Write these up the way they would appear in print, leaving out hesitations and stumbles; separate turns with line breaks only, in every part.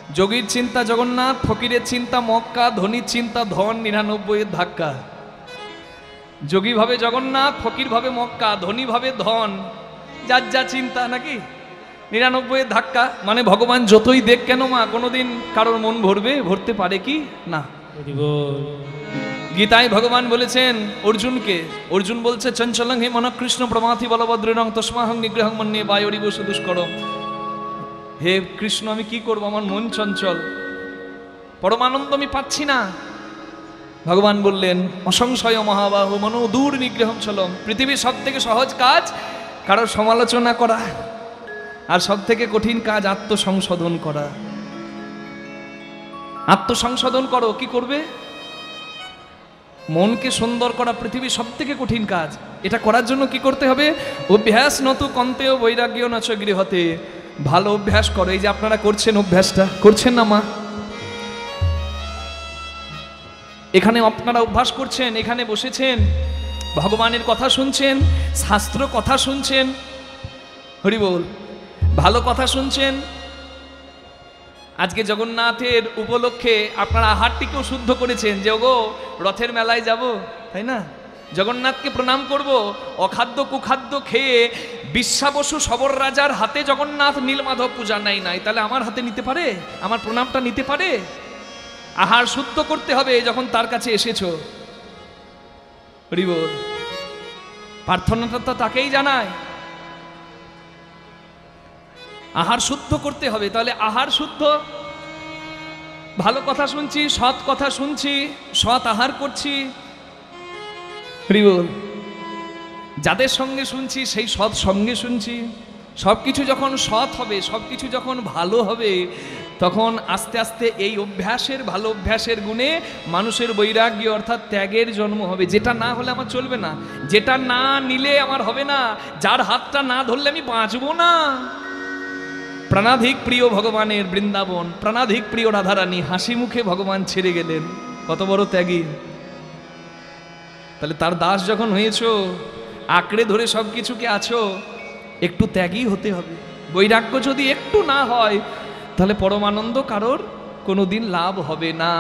যোগীর চিন্তা জগন্নাথ, ফকিরের চিন্তা মক্কা, ধনীর চিন্তা ধন, 99 ধাক্কা। যোগী ভাবে জগন্নাথ, ফকির ভাবে মক্কা, ধনী ভাবে ধন, যার যা চিন্তা নাকি 99 ধাক্কা। মানে ভগবান যতই দেখ কেন মা, কোনোদিন কারোর মন ভরতে পারে কি না। গীতায় ভগবান বলেছেন অর্জুনকে, অর্জুন বলছে চঞ্চলং হে মন কৃষ্ণ প্রমাথি বলভদ্রং তস্মাহং নিগ্রহং মন্যে বায়রিব দুষ্করম। হে কৃষ্ণ, আমি কি করব, আমার মন চঞ্চল, পরমানন্দ আমি পাচ্ছি না। ভগবান বললেন অসংশয় মহাবাহু মনো দূর নিগ্রহম চলম। পৃথিবীর সব থেকে সহজ কাজ কারোর সমালোচনা করা, আর সব থেকে কঠিন কাজ আত্মসংশোধন করা। আত্মসংশোধন করো, কি করবে? মনকে সুন্দর করা পৃথিবীর সব থেকে কঠিন কাজ। এটা করার জন্য কি করতে হবে? অভ্যাস নতু কন্তেও বৈরাগ্য নচ গৃহতে। ভালো অভ্যাস করো। এই যে আপনারা করছেন, অভ্যাসটা করছেন না মা? এখানে আপনারা অভ্যাস করছেন, এখানে বসেছেন, ভগবানের কথা শুনছেন, শাস্ত্র কথা শুনছেন, হরি বল, ভালো কথা শুনছেন। আজকে জগন্নাথের উপলক্ষে আপনারা আহারটিকেও শুদ্ধ করেছেন যে ওগো রথের মেলায় যাব, তাই না? জগন্নাথকে প্রণাম করব। অখাদ্য কুখাদ্য খেয়ে বিশ্বাবসু সবর রাজার হাতে জগন্নাথ নীলমাধব পূজা নাই, তাহলে আমার হাতে নিতে পারে? আমার প্রণামটা নিতে পারে? আহার শুদ্ধ করতে হবে যখন তার কাছে এসেছো। হরি বল। প্রার্থনাটা তো তাকেই জানায়। আহার শুদ্ধ করতে হবে। তাহলে আহার শুদ্ধ, ভালো কথা শুনছি, সৎ কথা শুনছি, সৎ আহার করছি। হরি বল। যাদের সঙ্গে শুনছি সেই সৎ সঙ্গে শুনছি। সব কিছু যখন সৎ হবে, সব কিছু যখন ভালো হবে, তখন আস্তে আস্তে এই অভ্যাসের, ভালো অভ্যাসের গুণে মানুষের বৈরাগ্য অর্থাৎ ত্যাগের জন্ম হবে। যেটা না হলে আমার চলবে না, যেটা না নিলে আমার হবে না, যার হাতটা না ধরলে আমি বাঁচবো না। প্রাণাধিক প্রিয় ভগবানের বৃন্দাবন, প্রাণাধিক প্রিয় রাধারানী, হাসি মুখে ভগবান ছেড়ে গেলেন। কত বড় ত্যাগী। তাহলে তার দাস যখন হয়েছো, আঁকড়ে ধরে সব কিছুকে আছো, একটু ত্যাগী হতে হবে। বৈরাগ্য যদি একটু না হয়, তাহলে পরমানন্দ কারোর কোনোদিন লাভ হবে না।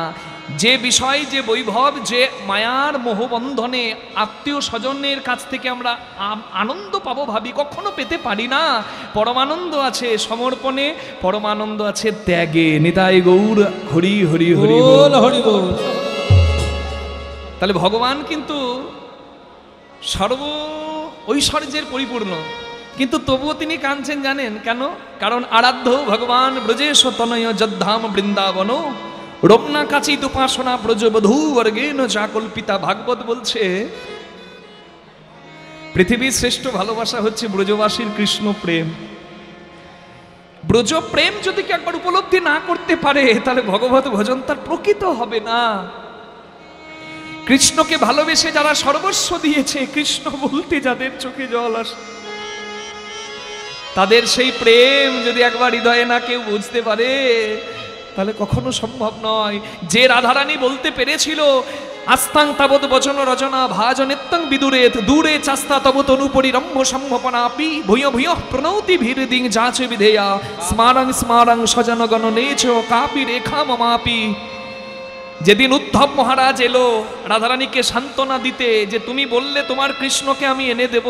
যে বিষয়, যে বৈভব, যে মায়ার মোহবন্ধনে আত্মীয় স্বজনের কাছ থেকে আমরা আনন্দ পাবো ভাবি, কখনো পেতে পারি না। পরমানন্দ আছে সমর্পণে, পরমানন্দ আছে ত্যাগে। নিতাই গৌর হরি হরি হরি বল, হরি বল। তাহলে ভগবান কিন্তু সর্ব ঐশ্বর্যের পরিপূর্ণ, কিন্তু তবুও তিনি কাঁদছেন, জানেন কেন? কারণ আরাধ্য ভগবান ব্রজেশ তনয় যদ্ধাম বৃন্দাবন রমনা কাচিত উপাসনা ব্রজবধূ বর্গেন চাকল্পিতা। ভাগবত বলছে পৃথিবীর শ্রেষ্ঠ ভালোবাসা হচ্ছে ব্রজবাসীর কৃষ্ণ প্রেম। ব্রজ প্রেম যদি কেউ একবার উপলব্ধি না করতে পারে, তাহলে ভগবত ভজন তার প্রকৃত হবে না। কৃষ্ণকে ভালোবেসে যারা সর্বস্ব দিয়েছে, কৃষ্ণ বলতে যাদের চোখে জল আসে, তাদের সেই প্রেম যদি একবার হৃদয়ে না কেউ বুঝতে পারে, তাহলে কখনো সম্ভব নয়। যে রাধারানী বলতে পেরেছিল আস্তাং তাবৎ বচন রচনা ভাজনেত্তং বিদুরেত দূরে চাস্তা তব তনুপরি রম্ভ সম্ভপনাপি ভূয় ভূয় প্রণৌতি ভীরদিং যাচে বিধেয়া স্মারং স্মারং সজনগণ নেচ কাপি রেখা মমাপি। যেদিন উদ্ধব মহারাজ এলো রাধারানীকে সান্ত্বনা দিতে, যে তুমি বললে তোমার কৃষ্ণকে আমি এনে দেব,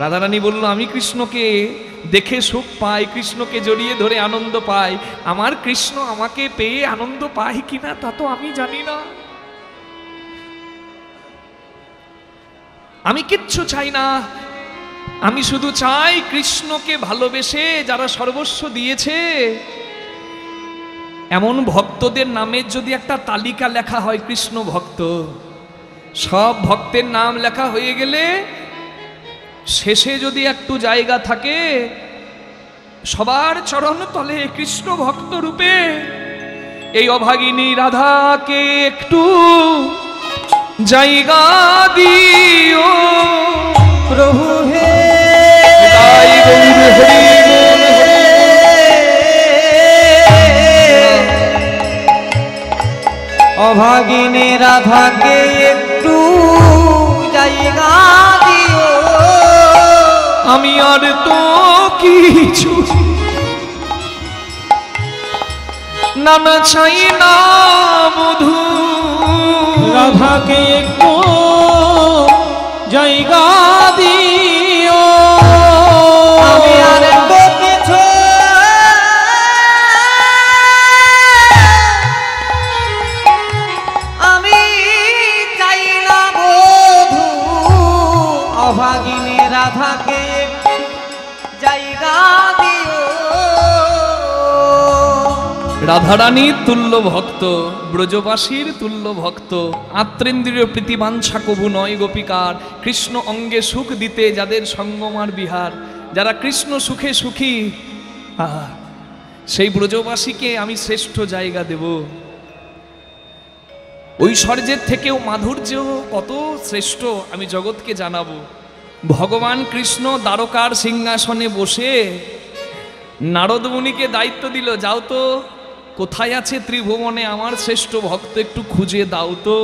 রাধারানী বলল আমি কৃষ্ণকে দেখে সুখ পাই, কৃষ্ণকে জড়িয়ে ধরে আনন্দ পাই, আমার কৃষ্ণ আমাকে পেয়ে আনন্দ পাই কিনা তা তো আমি জানি না। আমি কিচ্ছু চাই না, আমি শুধু চাই কৃষ্ণকে ভালোবেসে যারা সর্বস্ব দিয়েছে এমন ভক্তদের নামের যদি একটা তালিকা লেখা হয়, কৃষ্ণ ভক্ত, সব ভক্তের নাম লেখা হয়ে গেলে শেষে যদি একটু জায়গা থাকে সবার চরণ তলে কৃষ্ণ ভক্ত রূপে এই অভাগিনী রাধাকে একটু জায়গা দিও প্রভু হে।
অভাগিনী রাধাকে একটু জায়গা দিও,
আমি আর তো কিছু নানা চাই না বধূ
রাধাকে একটু জায়গা দিও
আমি আর কিছু আমি চাই না বধূ অভাগিনী রাধাকে একটু জায়গা দিও।
রাধারানী তুল্য ভক্ত, ব্রজবাসীর তুল্য ভক্ত, আত্রেন্দ্রিয় প্রীতিবাঞ্ছা কবু নয় গোপিকার, কৃষ্ণ অঙ্গে সুখ দিতে যাদের সঙ্গমার বিহার, যারা কৃষ্ণ সুখে সুখী, সেই ব্রজবাসীকে আমি শ্রেষ্ঠ জায়গা দেব। ঐশ্বর্যের থেকেও মাধুর্য কত শ্রেষ্ঠ আমি জগৎকে জানাবো। ভগবান কৃষ্ণ দ্বারকার সিংহাসনে বসে নারদ মুনিকে দায়িত্ব দিল, যাও তো কোথায় আছে ত্রিভুবনে আমার শ্রেষ্ঠ ভক্ত, একটু খুঁজে দাও তো।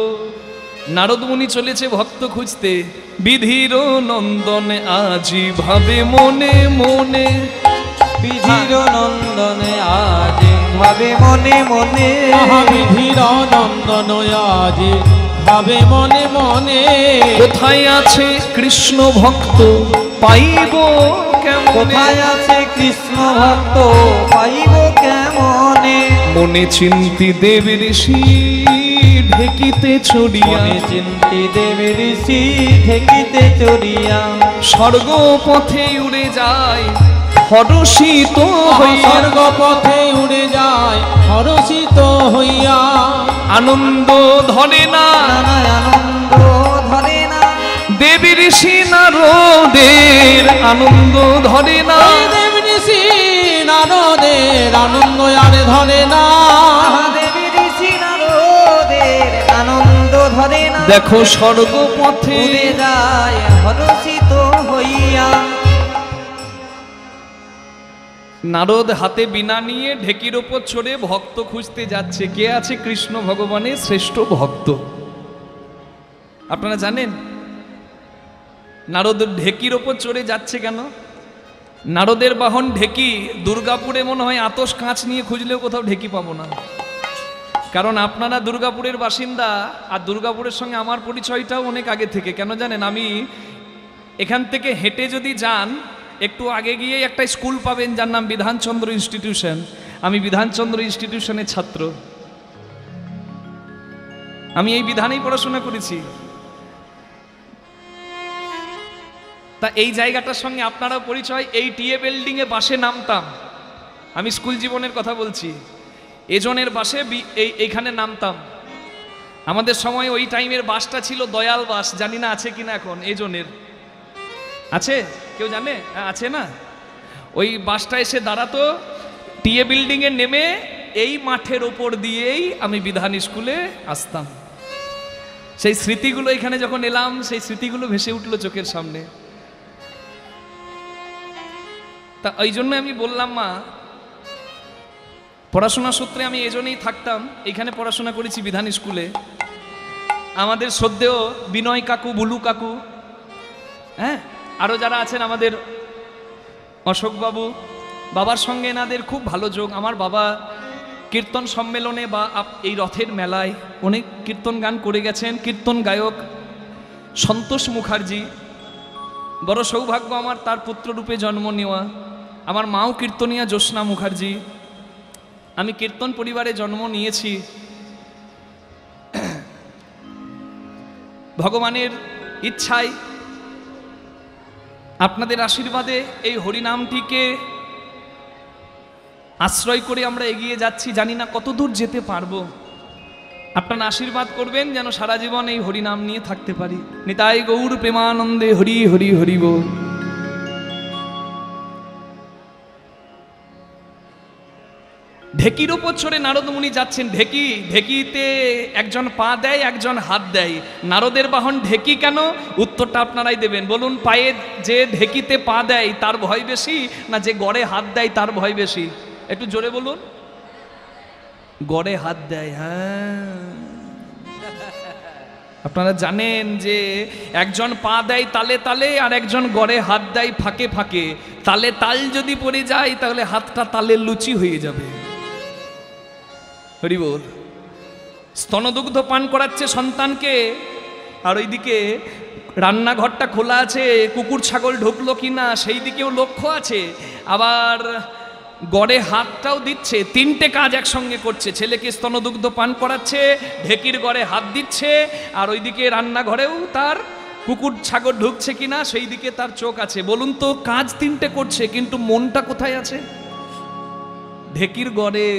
নারদ মুনি চলেছে ভক্ত খুঁজতে, বিধির নন্দনে আজি ভাবে মনে মনে,
বিধির নন্দনে আজ ভাবে মনে মনে,
বিধির নন্দন আজ ভাবে মনে মনে,
কোথায় আছে কৃষ্ণ ভক্ত পাইব কেমনে,
কোথায় আছে কৃষ্ণ ভক্ত পাইব কেমনে,
মনে চিন্তি দেব ঋষি ঢেকিতে ছড়িয়া,
মনে চিন্তি দেবে ঋষি ঢেকিতে চড়িয়া,
স্বর্গ পথে উড়ে যায় হরষিত হইয়া,
স্বর্গ পথে উড়ে যায় হরষিত হইয়া,
আনন্দ ধরে না
নানা আনন্দ ধরে না,
দেবী ঋষি নারদের আনন্দ ধরে না,
দেব ঋষি নারদের আনন্দ আর ধরে না,
দেবী ঋষি নারদের আনন্দ ধরে না,
দেখো স্বর্গ পথে
উড়ে যায় হরষিত হইয়া।
নারদ হাতে বীণা নিয়ে ঢেকির ওপর চড়ে ভক্ত খুঁজতে যাচ্ছে, কে আছে কৃষ্ণ ভগবানের শ্রেষ্ঠ ভক্ত। আপনারা জানেন নারদ ঢেকির ওপর চড়ে যাচ্ছে কেন? নারদের বাহন ঢেকি, দুর্গাপুরে মনে হয় আতস কাঁচ নিয়ে খুঁজলেও কোথাও ঢেকি পাবো না, কারণ আপনারা দুর্গাপুরের বাসিন্দা, আর দুর্গাপুরের সঙ্গে আমার পরিচয়টাও অনেক আগে থেকে। কেন জানেন, আমি এখান থেকে হেঁটে যদি যান একটু আগে গিয়ে একটা স্কুল পাবেন যার নাম বিধানচন্দ্র ইনস্টিটিউশন। আমি বিধানচন্দ্র ইনস্টিটিউশনের ছাত্র, আমি এই বিধানেই পড়াশোনা করেছি। তা এই জায়গাটার সঙ্গে আপনারাও পরিচয়। এই টিএ বিল্ডিং এ বাসে নামতাম, আমি স্কুল জীবনের কথা বলছি, এজনের বাসে এইখানে নামতাম। আমাদের সময় ওই টাইমের বাসটা ছিল দয়াল বাস, জানি না আছে কিনা এখন, এজনের আছে, কেউ জানে? আছে না? ওই বাসটা এসে দাঁড়াতো টিএ বিল্ডিং এ, নেমে এই মাঠের ওপর দিয়েই আমি বিধান স্কুলে আসতাম। সেই স্মৃতিগুলো এখানে যখন এলাম, সেই স্মৃতিগুলো ভেসে উঠলো চোখের সামনে। তা ওই জন্য আমি বললাম, মা পড়াশোনা সূত্রে আমি এজন্যই থাকতাম, এখানে পড়াশোনা করেছি বিধান স্কুলে। আমাদের শ্রদ্ধেয় বিনয় কাকু, বুলু কাকু, হ্যাঁ, আরও যারা আছেন, আমাদের অশোকবাবু, বাবার সঙ্গে এনাদের খুব ভালো যোগ। আমার বাবা কীর্তন সম্মেলনে বা এই রথের মেলায় অনেক কীর্তন গান করে গেছেন। কীর্তন গায়ক সন্তোষ মুখার্জি, বড় সৌভাগ্য আমার তার পুত্ররূপে জন্ম নেওয়া। আমার মাও কীর্তনিয়া জ্যোৎস্না মুখার্জি। আমি কীর্তন পরিবারে জন্ম নিয়েছি। ভগবানের ইচ্ছায়, আপনাদের আশীর্বাদে এই হরিনামটিকে আশ্রয় করে আমরা এগিয়ে যাচ্ছি। জানি না কত দূর যেতে পারবো, আপনারা আশীর্বাদ করবেন যেন সারা জীবন এই হরিনাম নিয়ে থাকতে পারি। নিতাই গৌর প্রেমানন্দে হরি হরি হরি বল। ঢেকির ওপর চড়ে নারদ মুনি যাচ্ছেন। ঢেকিতে একজন পা দেয়, একজন হাত দেয়। নারদের বাহন ঢেকি কেন? উত্তরটা আপনারাই দেবেন। বলুন, পায়ে যে ঢেকিতে পা দেয় তার ভয় বেশি, না যে গড়ে হাত দেয় তার ভয় বেশি? একটু জোরে বলুন। গড়ে হাত দেয়। হ্যাঁ, আপনারা জানেন যে একজন পা দেয় তালে তালে, আর একজন গড়ে হাত দেয় ফাঁকে ফাঁকে। তালে তাল যদি পড়ে যায় তাহলে হাতটা তালে লুচি হয়ে যাবে। হরি বল। স্তনদুগ্ধ পান করাচ্ছে সন্তানকে, আর ওইদিকে রান্নাঘরটা খোলা আছে, কুকুর ছাগল ঢুকলো কিনা সেই দিকেও লক্ষ্য আছে, আবার গড়ে হাতটাও দিচ্ছে। তিনটে কাজ একসঙ্গে করছে, ছেলেকে স্তনদুগ্ধ পান করাচ্ছে, ঢেকির গড়ে হাত দিচ্ছে, আর ওইদিকে রান্নাঘরেও তার কুকুর ছাগল ঢুকছে কিনা সেই দিকে তার চোখ আছে। বলুন তো, কাজ তিনটে করছে, কিন্তু মনটা কোথায় আছে? ঢেকির গড়ে।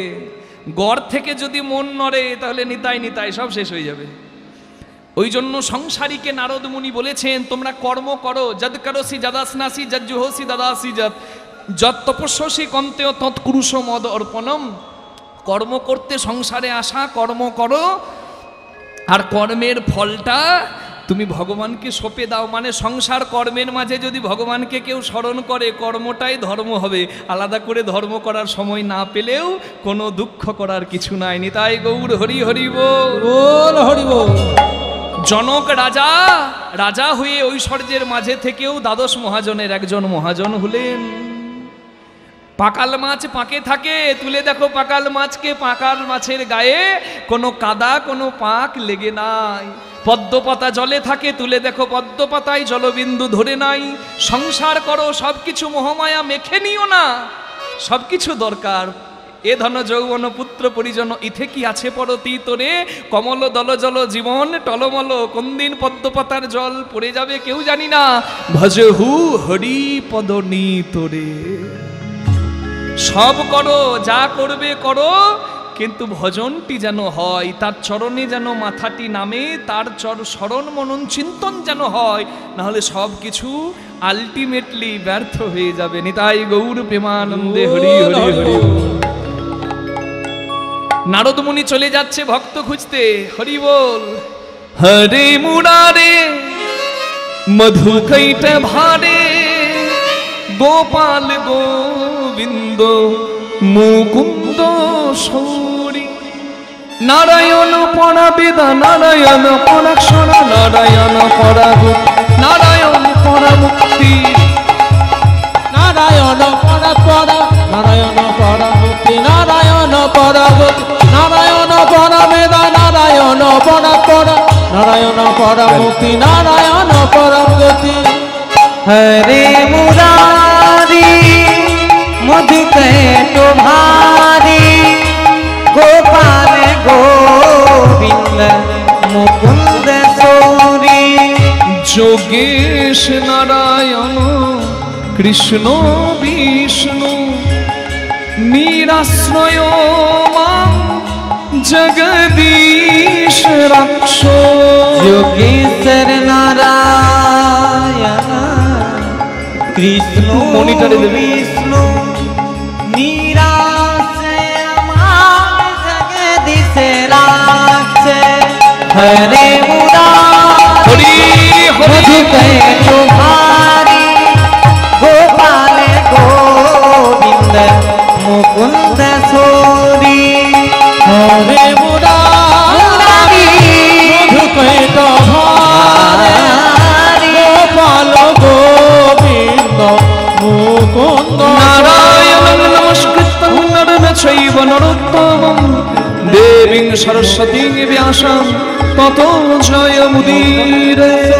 গড় থেকে যদি মন নড়ে তাহলে নিতাই নিতাই সব শেষ হয়ে যাবে। ওই জন্য সংসারীকে নারদ মুনি বলেছেন, তোমরা কর্ম করো, যদ করসি যদাসনাসি যজ্জুহসি দাদাসি যত যত তপস্যসি কন্তেয় তৎকুরুষ মদ অর্পণম। কর্ম করতে সংসারে আসা, কর্ম করো, আর কর্মের ফলটা তুমি ভগবানকে সঁপে দাও। মানে সংসার কর্মের মাঝে যদি ভগবানকে কেউ স্মরণ করে, কর্মটাই ধর্ম হবে। আলাদা করে ধর্ম করার সময় না পেলেও কোনো দুঃখ করার কিছু নাই। নিতাই গৌর হরি হরি
বল হরি বল।
জনক রাজা, রাজা হয়ে ঐশ্বর্যের মাঝে থেকেও দ্বাদশ মহাজনের একজন মহাজন হলেন। পাকাল মাছ পাকে থাকে, তুলে দেখো পাকাল মাছকে, পাকাল মাছের গায়ে কোনো কাদা কোনো পাক লেগে নাই। পদ্মপাতা জলে থাকে, তুলে দেখো পদ্মপাতায় জলবিন্দু ধরে নাই। সংসার করো, সব কিছু মোহমায়া মেখে নিও না, সব কিছু দরকার। এ ধন যৌবন পুত্র পরিজন ইথে কি আছে পরতি তোরে, কমল দল জল জীবন টলমল, কোন দিন পদ্মপাতার জল পড়ে যাবে কেউ জানি না। ভজহু হরি পদনি তোরে। সব করো, যা করবে করো, কিন্তু ভজনটি যেন হয়, তার চরণে যেন মাথাটি নামে, তার স্মরণ মনন চিন্তন যেন হয়, নাহলে সব কিছু আলটিমেটলি ব্যর্থ হয়ে যাবে। নিতাই গৌর প্রেমানন্দে হরি হরি হরি। নারদ মুনি চলে যাচ্ছে ভক্ত খুঁজতে। হরি বল। হরে মুরারে মধু কৈট ভারে, গোপাল গোবিন্দ মুকুন্দ সৌরি। নারায়ণ পরা বেদা, নারায়ণ পরাক্ষর, নারায়ণ পরা গুপ, নারায়ণ পরা মুক্তি,
নারায়ণ পরা পরা, নারায়ণ পরা মুক্তি, নারায়ণ পরা গতি, নারায়ণ পরা বেদা, নারায়ণ পরা পরা, নারায়ণ পরা মুক্তি, নারায়ণ পরা গতি।
হরে মুরারি মধু কৈট ভারি, গোপাল গোবিন্দ মুকুন্দ সৌরি।
যোগেশ নারায়ণ কৃষ্ণ বিষ্ণু, নিরাশ্রয় মাং জগদীশ রাক্ষ।
যোগেশ্বর নারায়ণ কৃষ্ণ
মনিটরে দেবে।
বিষ্ণু, নিরাশ্রয় মাং জগদীশ রাক্ষ। হরে মুরারি মধু কৈট ভারি, গোপাল গোবিন্দ মুকুন্দ সৌরি।
হরে মুরারি মধু কৈট ভারি, গোপাল গোবিন্দ মুকুন্দ।
নারায়ণং নমস্কৃত্যং নরম চৈব নরোত্তমং, দেবীং সরস্বতীং ব্যাসং ততো জয়মুদীরয়ে।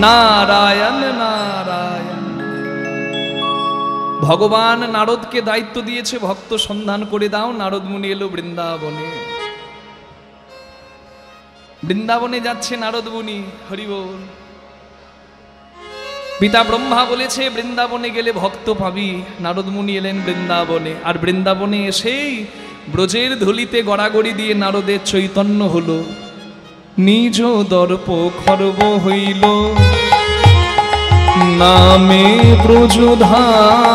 নারায়ণ নারায়ণ। ভগবান নারদকে দায়িত্ব দিয়েছে, ভক্ত সন্ধান করে দাও। নারদ মুনি এলো বৃন্দাবনে। বৃন্দাবনে যাচ্ছে নারদ মুনি। হরি বল। পিতা ব্রহ্মা বলেছে বৃন্দাবনে গেলে ভক্ত পাবি। নারদ মুনি এলেন বৃন্দাবনে, আর বৃন্দাবনে এসেই ব্রজের ধুলিতে গড়াগড়ি দিয়ে নারদের চৈতন্য হলো। নিজ দর্প খর্ব হইল, নামে ব্রজধামে।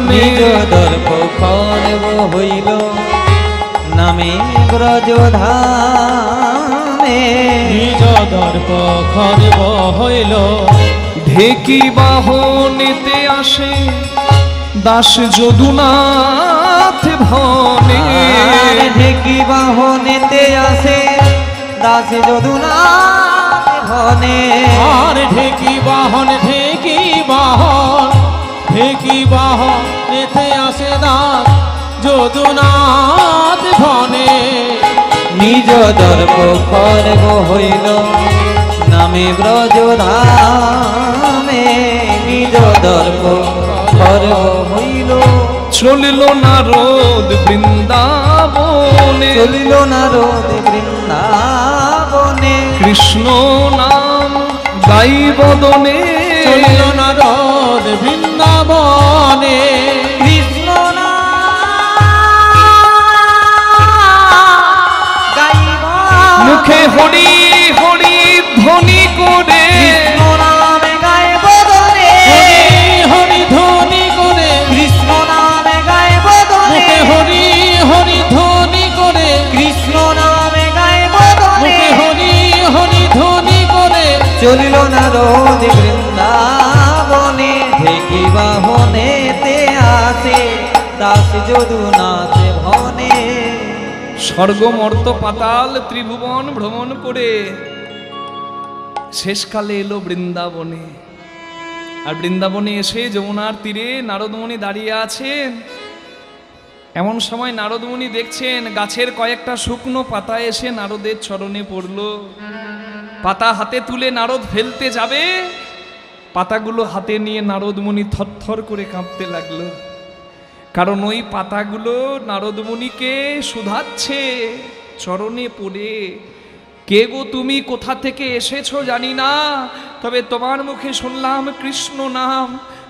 নিজ দর্প খর্ব হইল, নামে ব্রজধামে।
নিজ দর্প খর্ব হইল,
ঢেকি বাহনেতে আসে দাস যদুনাথ ভনে।
ঢেকি বাহনেতে আসে দাস যদুনাথ ভনে।
আর ঢেকি বাহন, ঢেকি বাহন, ঢেকি বাহন এতে আসে দাস যদুনাথ বনে
নিজ দর্প খর্গ হইল নামে ব্রজধামে নিজ দর্প খর্গ হইল
চলিল নারদ বৃন্দাবনে
চলিল নারদ বৃন্দাবনে
কৃষ্ণ নাম গাই বদনে
চলিল নারদ বৃন্দাবনে
কৃষ্ণ
মুখে হরি হরি ধ্বনি করে
নামে গায় বদনে
হরি ধ্বনি করে
কৃষ্ণ নামে গায় বদনে
মুখে হরি হরি ধ্বনি করে
কৃষ্ণ নামে গায় বদনে
মুখে হরি হরি ধ্বনি করে
চলিল নারদ বৃন্দাবনে ঢেকি বাহনেতে আসে দাস যদুনাথ ভনে
স্বর্গ মর্ত পাতাল ত্রিভুবন ভ্রমণ করে শেষকালে এলো বৃন্দাবনে। আর বৃন্দাবনে এসে যমুনার তীরে নারদমুনি দাঁড়িয়ে আছেন। এমন সময় নারদমুনি দেখছেন গাছের কয়েকটা শুকনো পাতা এসে নারদের চরণে পড়ল। পাতা হাতে তুলে নারদ ফেলতে যাবে, পাতাগুলো হাতে নিয়ে নারদমুনি থরথর করে কাঁপতে লাগলো। কারণ ওই পাতাগুলো নারদমুনিকে শুধাচ্ছে চরণে পড়ে, কে গো তুমি, কোথা থেকে এসেছো জানি না, তবে তোমার মুখে শুনলাম কৃষ্ণ নাম,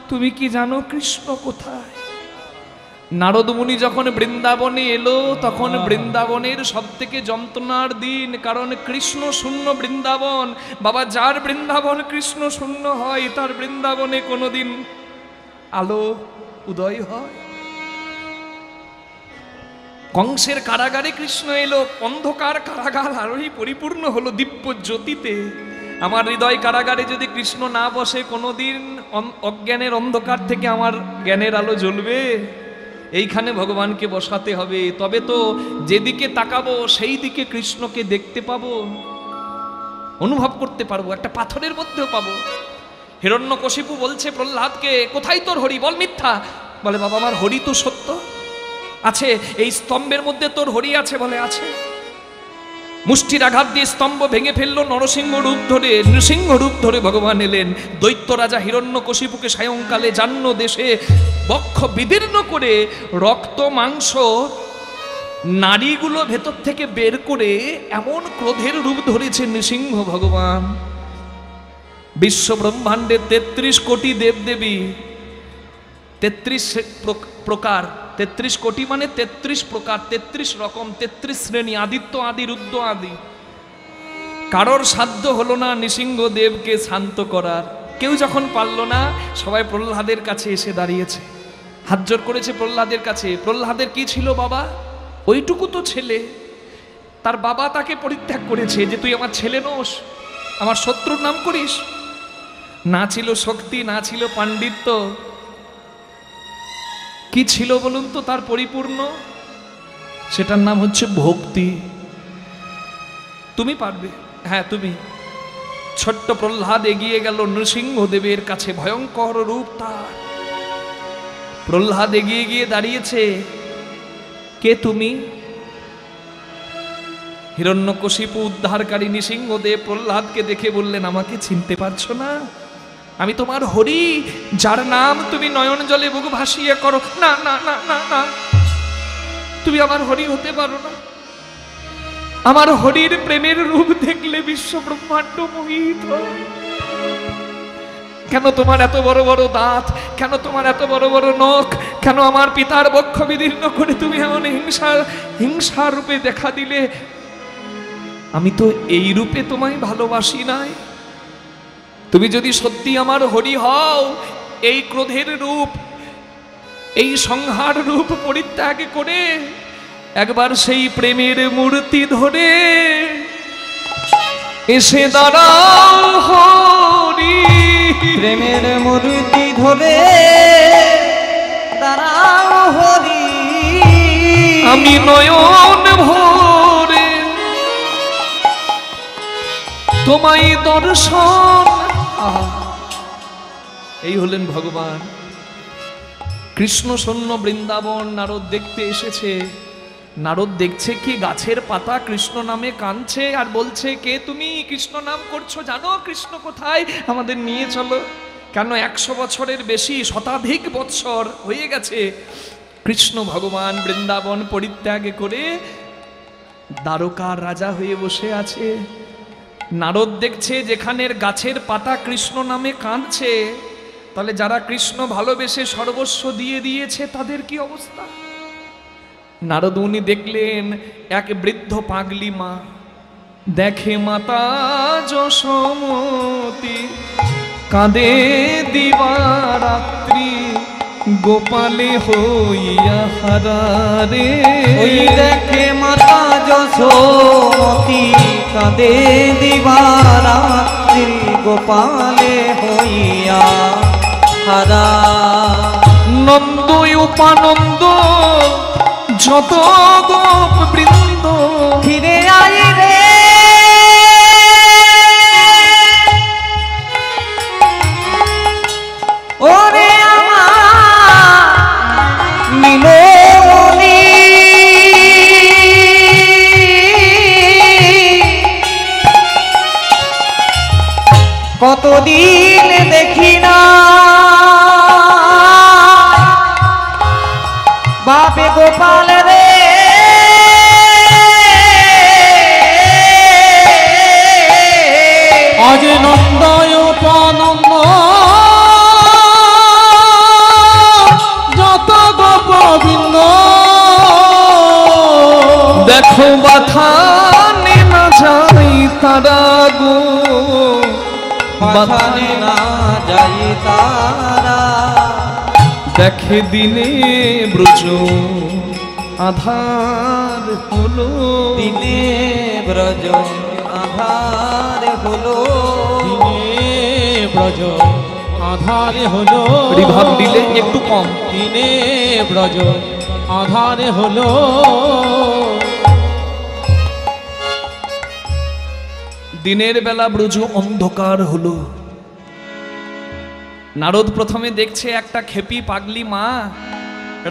তুমি কি জানো কৃষ্ণ কোথায়? নারদমুনি যখন বৃন্দাবনে এলো তখন বৃন্দাবনের সব থেকে যন্ত্রণার দিন, কারণ কৃষ্ণ শূন্য বৃন্দাবন। বাবা, যার বৃন্দাবন কৃষ্ণ শূন্য হয় তার বৃন্দাবনে কোনোদিন আলো উদয় হয়? কংসের কারাগারে কৃষ্ণ এলো, অন্ধকার কারাগার আরোই পরিপূর্ণ হলো দিব্য জ্যোতিতে। আমার হৃদয় কারাগারে যদি কৃষ্ণ না বসে কোনোদিন অজ্ঞানের অন্ধকার থেকে আমার জ্ঞানের আলো জ্বলবে? এইখানে ভগবানকে বসাতে হবে, তবে তো যেদিকে তাকাবো সেই দিকে কৃষ্ণকে দেখতে পাবো, অনুভব করতে পারবো, একটা পাথরের মধ্যেও পাবো। হিরণ্যকশিপু বলছে প্রহ্লাদকে, কোথায় তোর হরি, বল মিথ্যা। বলে, বাবা আমার হরি তো সত্য আছে, এই স্তম্ভের মধ্যে তোর হরি আছে। বলে, আছে। মুষ্টির আঘাত দিয়ে স্তম্ভ ভেঙে ফেললো, নরসিংহ রূপ ধরে, নৃসিংহ রূপ ধরে ভগবান এলেন। দৈত্য রাজা হিরণ্যকশিপুকে সায়ংকালে জান্য দেশে বক্ষ বিদীর্ণ করে রক্ত মাংস নাড়িগুলো ভেতর থেকে বের করে এমন ক্রোধের রূপ ধরেছে নৃসিংহ ভগবান। বিশ্ব ব্রহ্মাণ্ডের 33 কোটি দেবদেবী, 33 প্রকার, 33 কোটি মানে 33 প্রকার, 33 রকম, 33 শ্রেণী, আদিত্য আদি, রুদ্র আদি। কারোর সাধ্য হলো না নৃসিংহ দেবকে শান্ত করার। কেউ যখন পারল না, সবাই প্রহ্লাদের কাছে এসে দাঁড়িয়েছে, হাত জোর করেছে প্রহ্লাদের কাছে। প্রহ্লাদের কি ছিল বাবা? ওইটুকু তো ছেলে, তার বাবা তাকে পরিত্যাগ করেছে যে তুই আমার ছেলে নোস, আমার শত্রুর নাম করিস। না ছিল শক্তি, না ছিল পাণ্ডিত্য, কি ছিল বলুন তো তার পরিপূর্ণ? সেটার নাম হচ্ছে ভক্তি। তুমি পারবে, হ্যাঁ তুমি। ছোট্ট প্রহ্লাদ এগিয়ে গেল নৃসিংহদেবের কাছে, ভয়ঙ্কর রূপ তার। প্রহ্লাদ এগিয়ে গিয়ে দাঁড়িয়েছে, কে তুমি? হিরণ্যকশিপু উদ্ধারকারী নৃসিংহদেব প্রহ্লাদকে দেখে বললেন, আমাকে চিনতে পারছো না? আমি তোমার হরি, যার নাম তুমি নয়ন জলে বুক ভাসিয়ে করো। না না না না না, তুমি আমার হরি হতে পারো না। আমার হরির প্রেমের রূপ দেখলে বিশ্ব ব্রহ্মাণ্ড মোহিত। কেন তোমার এত বড় বড় দাঁত, কেন তোমার এত বড় বড় নখ, কেন আমার পিতার বক্ষ বিদীর্ণ করে তুমি এমন হিংসা রূপে দেখা দিলে? আমি তো এই রূপে তোমায় ভালোবাসি নাই। তুমি যদি সত্যি আমার হরি হও, এই ক্রোধের রূপ, এই সংহার রূপ পরিত্যাগ করে একবার সেই প্রেমের মূর্তি ধরে এসে দাঁড়াও হরি।
প্রেমের মূর্তি ধরে দাঁড়াও হরি।
আমি নয়ন ভরে তোমায় দর্শন। এই হলেন ভগবান কৃষ্ণ শূন্য বৃন্দাবন নারদ দেখতে এসেছে। নারদ দেখছে কি গাছের পাতা কৃষ্ণ নামে কাঁদছে আর বলছে, কে তুমি? কৃষ্ণ নাম করছো, জানো কৃষ্ণ কোথায়? আমাদের নিয়ে চলো। কেন 100 বছরের বেশি, শতাধিক বৎসর হয়ে গেছে কৃষ্ণ ভগবান বৃন্দাবন পরিত্যাগ করে দ্বারকার রাজা হয়ে বসে আছে। নারদ দেখছে যেখানের গাছের পাতা কৃষ্ণ নামে কাঁদছে, তাহলে যারা কৃষ্ণ ভালোবেসে সর্বস্ব দিয়ে দিয়েছে তাদের কি অবস্থা? নারদ উনি দেখলেন এক বৃদ্ধ পাগলি মা, দেখে মাতা যশোমতী কাঁদে দিবারাত্রি গোপালে হইয়া হারারে।
ওই দেখে মাতা যশোমতী কাঁদে দিবারাত্রি গোপালে হইয়া হারা।
নন্দ উপানন্দ যত গোপ বৃন্দ
ফিরে আই রে ওরে আমার মিলনি। কতদিন দেখি না বাপে গোপাল রে।
আজ নন্দয় উপানন্দ যত গোপবৃন্দ
দেখো বাথা না যাই তারা গো,
বাথানে না যাই তারা।
দেখে দিনে ব্রজ আধার হলো।
দিনে ব্রজ আধার হলো।
দিনে ব্রজ আধারে হলো।
রিভাব দিলে একটু কম।
দিনে ব্রজ আধারে হলো।
দিনের বেলা ব্রজ অন্ধকার হলো। নারদ প্রথমে দেখছে একটা খেপি পাগলি মা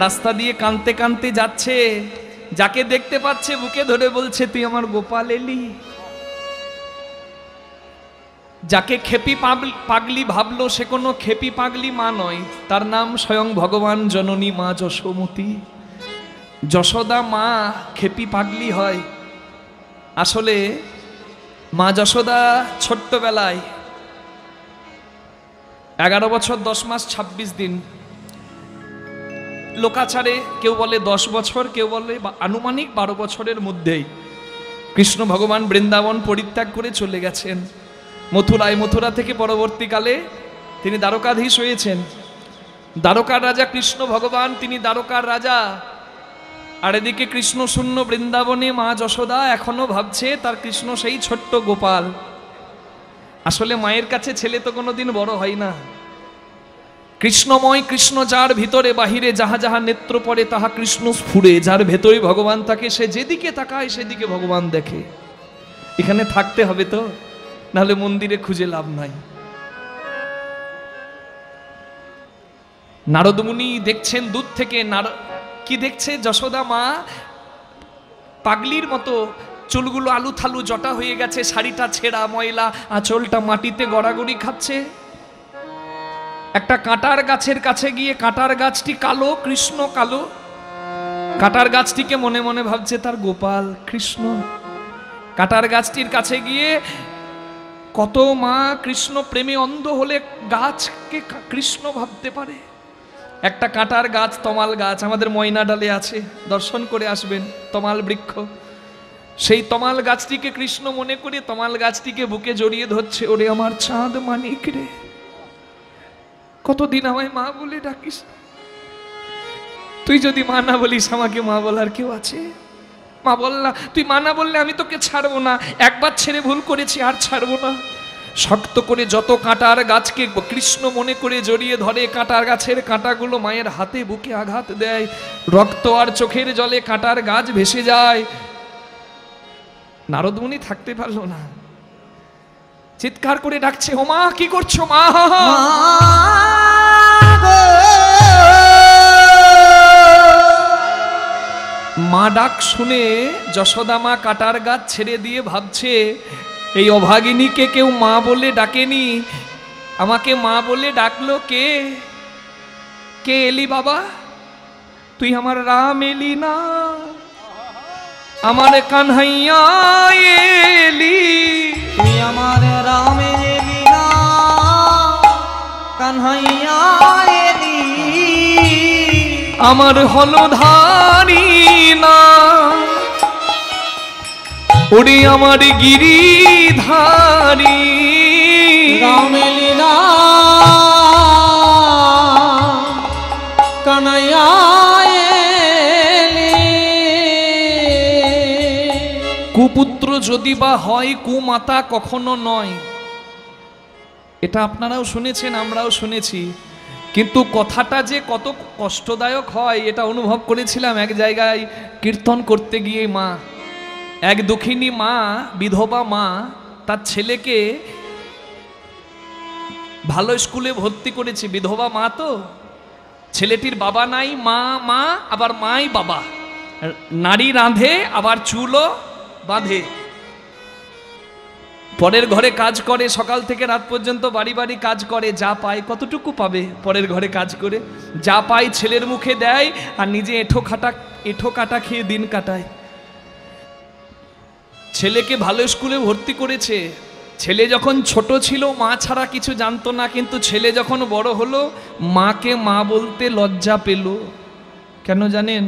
রাস্তা দিয়ে কাঁদতে কাঁদতে যাচ্ছে, যাকে দেখতে পাচ্ছে বুকে ধরে বলছে, তুই আমার গোপাল এলি। যাকে খেপি পাগলি ভাবলো সে কোনো খেপি পাগলি মা নয়, তার নাম স্বয়ং ভগবান জননী মা যশোমতী। যশোদা মা খেপি পাগলি হয়। আসলে মা যশোদা ছোট্টবেলায় 11 বছর 10 মাস 26 দিন, লোকাচারে কেউ বলে 10 বছর, কেউ বলে আনুমানিক 12 বছরের মধ্যেই কৃষ্ণ ভগবান বৃন্দাবন পরিত্যাগ করে চলে গেছেন মথুরায়। মথুরা থেকে পরবর্তীকালে তিনি দ্বারকাধীশ হয়েছেন। দ্বারকার রাজা কৃষ্ণ ভগবান, তিনি দ্বারকার রাজা। আর এদিকে কৃষ্ণ শূন্য বৃন্দাবনে মা যশোদা এখনো ভাবছে তার কৃষ্ণ সেই ছোট্ট গোপাল। আসলে মায়ের কাছে ছেলে তো কোনোদিন বড় হয় না। কৃষ্ণময় কৃষ্ণ যার ভিতরে বাহিরে যাহা যাহা নেত্র পড়ে তাহা কৃষ্ণ স্ফুরে। যার ভেতরে ভগবান থাকে সে যেদিকে তাকায় সেদিকে ভগবান দেখে। এখানে থাকতে হবে তো, নাহলে মন্দিরে খুঁজে লাভ নাই। নারদ মুনি দেখছেন দূর থেকে, কি দেখছে? যশোদা মা পাগলির মতো চুলগুলো আলু থালু জটা হয়ে গেছে, শাড়িটা ছেঁড়া ময়লা, আঁচলটা মাটিতে গড়াগড়ি খাচ্ছে। একটা কাঁটার গাছের কাছে গিয়ে, কাঁটার গাছটি কালো, কৃষ্ণ কালো, কাঁটার গাছটিকে মনে মনে ভাবছে তার গোপাল কৃষ্ণ। কাঁটার গাছটির কাছে গিয়ে, কত মা কৃষ্ণ প্রেমে অন্ধ হলে গাছকে কৃষ্ণ ভাবতে পারে। একটা কাঁটার গাছ, তমাল গাছ, আমাদের ময়না ডালে আছে, দর্শন করে আসবেন, তমাল বৃক্ষ। সেই তমাল গাছটিকে কৃষ্ণ মনে করে তমাল গাছটিকে বুকে জড়িয়ে ধরছে। ওরে আমার চাঁদ মানিক রে, কতদিন আমায় মা বলে ডাকিস, তুই যদি মা না বলিস আমাকে মা বলার কেউ আছে? মা বললা, তুই মা না বললে আমি তোকে ছাড়বো না, একবার ছেড়ে ভুল করেছি আর ছাড়বো না। শক্ত করে যত কাঁটার গাছকে কৃষ্ণ মনে করে জড়িয়ে ধরে, কাঁটার গাছের কাঁটাগুলো মায়ের হাতে বুকে আঘাত দেয়, রক্ত আর চোখের জলে কাঁটার গাছ ভেসে যায়। নারদ মুনি থাকতে পারলো না, চিৎকার করে ডাকছে, ও মা কি করছো মা?
গো
মা ডাক শুনে যশোদা মা কাটার গাছ ছেড়ে দিয়ে ভাবছে, এই অভাগিনীকে কেউ মা বলে ডাকেনি, আমাকে মা বলে ডাকলো কে? কে এলি বাবা? তুই আমার রাম এলি না, আমার কানহাইয়া এলি।
তুই আমার রাম এলি না, কানহাইয়া এলি।
আমার হলধারি না, ওরে আমার গিরিধারী।
রাম এলি না, কানাইয়া এলি।
কুপুত্র যদি বা হয়, কুমাতা কখনো নয়। এটা আপনারাও শুনেছেন, আমরাও শুনেছি, কিন্তু কথাটা যে কত কষ্টদায়ক হয় এটা অনুভব করেছিলাম এক জায়গায় কীর্তন করতে গিয়ে। মা, এক দুঃখিনী মা, বিধবা মা, তার ছেলেকে ভালো স্কুলে ভর্তি করেছে। বিধবা মা তো, ছেলেটির বাবা নাই, মা মা আবার মাই বাবা। নারী রাঁধে আবার চুলও বাঁধে, পরের ঘরে কাজ করে, সকাল থেকে রাত পর্যন্ত বাড়ি বাড়ি কাজ করে। যা পায় কতটুকু পাবে পরের ঘরে কাজ করে? যা পায় ছেলের মুখে দেয় আর নিজে এঁঠো কাটা খেয়ে দিন কাটায়। ছেলেকে ভালো স্কুলে ভর্তি করেছে। ছেলে যখন ছোট ছিল মা ছাড়া কিছু জানতো না, কিন্তু ছেলে যখন বড় হলো মাকে মা বলতে লজ্জা পেল। কেন জানেন?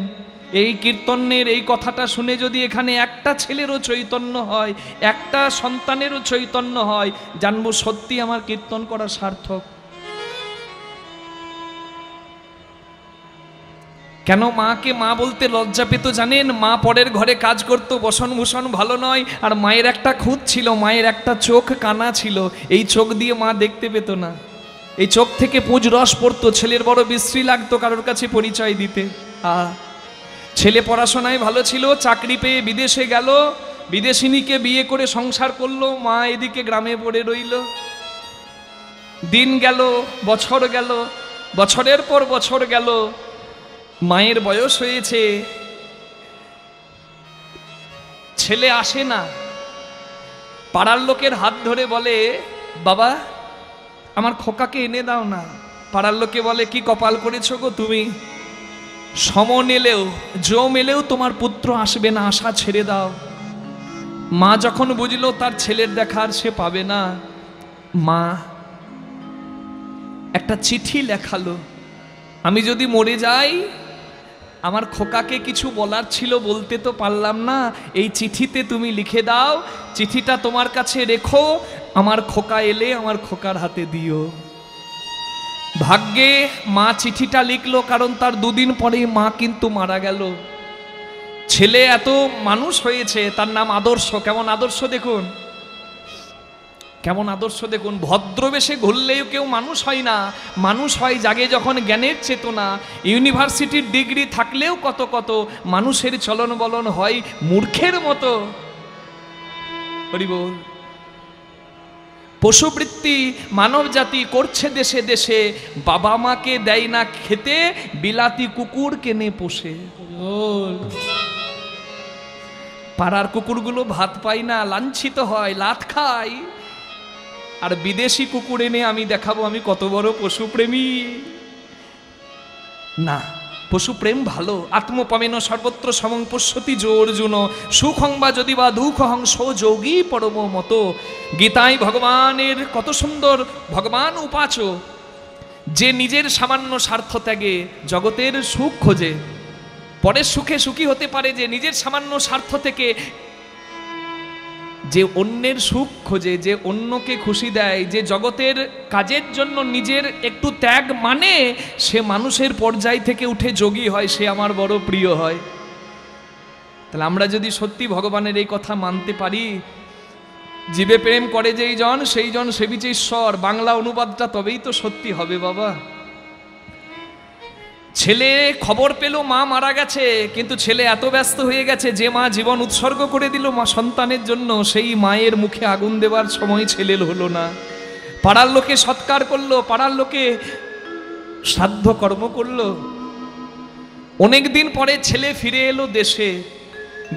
এই কীর্তনের এই কথাটা শুনে যদি এখানে একটা ছেলেরও চৈতন্য হয়, একটা সন্তানেরও চৈতন্য হয়, জানবো সত্যি আমার কীর্তন করা সার্থক। কেন মাকে মা বলতে লজ্জা পেত জানেন? মা পরের ঘরে কাজ করত, বসন ভূষণ ভালো নয়, আর মায়ের একটা খুঁত ছিল, মায়ের একটা চোখ কানা ছিল, এই চোখ দিয়ে মা দেখতে পেত না। এই চোখ থেকে পুঁজ রস পড়তো, ছেলের বড় বিশ্রী লাগতো কারোর কাছে পরিচয় দিতে। ছেলে পড়াশোনায় ভালো ছিল, চাকরি পেয়ে বিদেশে গেল, বিদেশিনীকে বিয়ে করে সংসার করলো, মা এদিকে গ্রামে পড়ে রইল। দিন গেল, বছর গেল, বছরের পর বছর গেল, মায়ের বয়স হয়েছে, ছেলে আসে না। পাড়ার লোকের হাত ধরে বলে, বাবা আমার খোকাকে এনে দাও না। পাড়ার লোকে বলে, কি কপাল করেছো গো তুমি, সমন এলেও জম এলেও তোমার পুত্র আসবে না, আশা ছেড়ে দাও। মা যখন বুঝলো তার ছেলের দেখার সে পাবে না, মা একটা চিঠি লেখালো, আমি যদি মরে যাই, আমার খোকাকে কিছু বলার ছিল বলতে তো পারলাম না, এই চিঠিতে তুমি লিখে দাও, চিঠিটা তোমার কাছে রেখো, আমার খোকা এলে আমার খোকার হাতে দিও। ভাগ্যে মা চিঠিটা লিখলো, কারণ তার দুদিন পরেই মা কিন্তু মারা গেল। ছেলে এত মানুষ হয়েছে, তার নাম আদর্শ। কেমন আদর্শ দেখুন, কেমন আদর্শ দেখুন। ভদ্রবেশে ঘুরলেও কেউ মানুষ হয় না, মানুষ হয় জাগে যখন জ্ঞানের চেতনা। ইউনিভার্সিটির ডিগ্রি থাকলেও কত কত মানুষের চলন বলন হয় মূর্খের মতো। হরি বল। পশুবৃত্তি মানব জাতি করছে দেশে দেশে, বাবা মাকে দেয় না খেতে, বিলাতি কুকুর কেনে পোষে। পাড়ার কুকুরগুলো ভাত পায় না, লাঞ্ছিত হয়, লাত খায়, আর বিদেশি কুকুর এনে আমি দেখাবো আমি কত বড় পশুপ্রেমী। না, পশুপ্রেম ভালো। আত্মপমেন সর্বত্র সমং পশ্যতি যো অর্জুন, সুখং বা যদি বা দুঃখহং সো যোগী পরম মত। গীতায় ভগবানের কত সুন্দর, ভগবান উপাচ, যে নিজের সামান্য স্বার্থ ত্যাগে জগতের সুখ খোঁজে, পরের সুখে সুখী হতে পারে, যে নিজের সামান্য স্বার্থ থেকে যে অন্যের সুখ খোঁজে, যে অন্যকে খুশি দেয়, যে জগতের কাজের জন্য নিজের একটু ত্যাগ মানে, সে মানুষের পর্যায় থেকে উঠে যোগী হয়, সে আমার বড় প্রিয় হয়। তাহলে আমরা যদি সত্যি ভগবানের এই কথা মানতে পারি, জীবে প্রেম করে যেই জন সেই জন সেবিছে ঈশ্বর, বাংলা অনুবাদটা তবেই তো সত্যি হবে বাবা। ছেলে খবর পেল মা মারা গেছে, কিন্তু ছেলে এত ব্যস্ত হয়ে গেছে, যে মা জীবন উৎসর্গ করে দিল মা সন্তানের জন্য, সেই মায়ের মুখে আগুন দেবার সময় ছেলের হলো না। পাড়ার লোকে সৎকার করলো, পাড়ার লোকে শ্রাদ্ধ কর্ম করলো, অনেক দিন পরে ছেলে ফিরে এলো দেশে,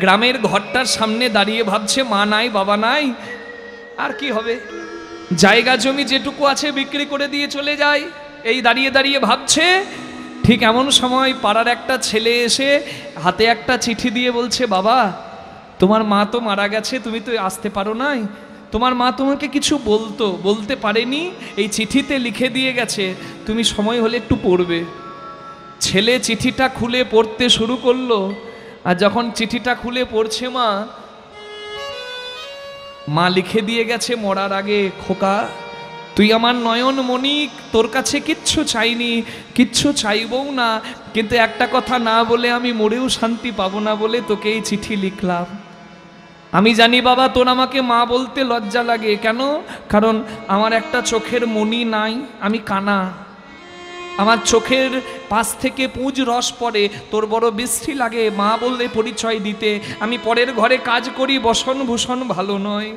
গ্রামের ঘরটার সামনে দাঁড়িয়ে ভাবছে মা নাই বাবা নাই, আর কি হবে, জায়গা জমি যেটুকু আছে বিক্রি করে দিয়ে চলে যায়, এই দাঁড়িয়ে দাঁড়িয়ে ভাবছে। ঠিক এমন সময় পাড়ার একটা ছেলে এসে হাতে একটা চিঠি দিয়ে বলছে, বাবা তোমার মা তো মারা গেছে, তুমি তো আসতে পারো নাই, তোমার মা তোমাকে কিছু বলতে পারেনি, এই চিঠিতে লিখে দিয়ে গেছে, তুমি সময় হলে একটু পড়বে। ছেলে চিঠিটা খুলে পড়তে শুরু করলো, আর যখন চিঠিটা খুলে পড়ছে মা লিখে দিয়ে গেছে মরার আগে, খোকা তুই আমার নয়ন মণিক, তোর কাছে কিচ্ছু চাইনি, কিচ্ছু চাইবও না, কিন্তু একটা কথা না বলে আমি মরেও শান্তি পাবো না বলে তোকে এই চিঠি লিখলাম। আমি জানি বাবা তোর আমাকে মা বলতে লজ্জা লাগে, কেন? কারণ আমার একটা চোখের মণি নাই, আমি কানা, আমার চোখের পাশ থেকে পুঁজ রস পড়ে, তোর বড় বিশ্রী লাগে মা বললে পরিচয় দিতে, আমি পরের ঘরে কাজ করি, বসন ভূষণ ভালো নয়,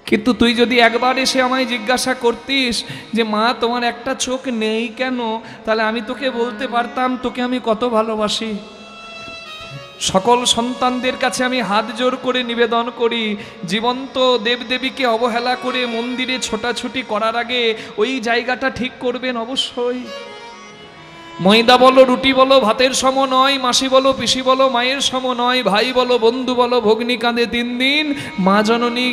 কিন্তু তুই যদি একবার এসে আমায় জিজ্ঞাসা করতিস যে মা তোমার একটা চোখ নেই কেন, তাহলে আমি তোকে বলতে পারতাম তোকে আমি কত ভালোবাসি। সকল সন্তানদের কাছে আমি হাত জোর করে নিবেদন করি, জীবন্ত দেবদেবীকে অবহেলা করে মন্দিরে ছোটাছুটি করার আগে ওই জায়গাটা ঠিক করবেন অবশ্যই। ময়দা বলো রুটি বলো ভাতের সম নয়, মাসি বলো পিসি বলো মায়ের সম নয়, ভাই বলো বন্ধু বলো ভগ্নী কাঁদে 3 দিন, মা জননী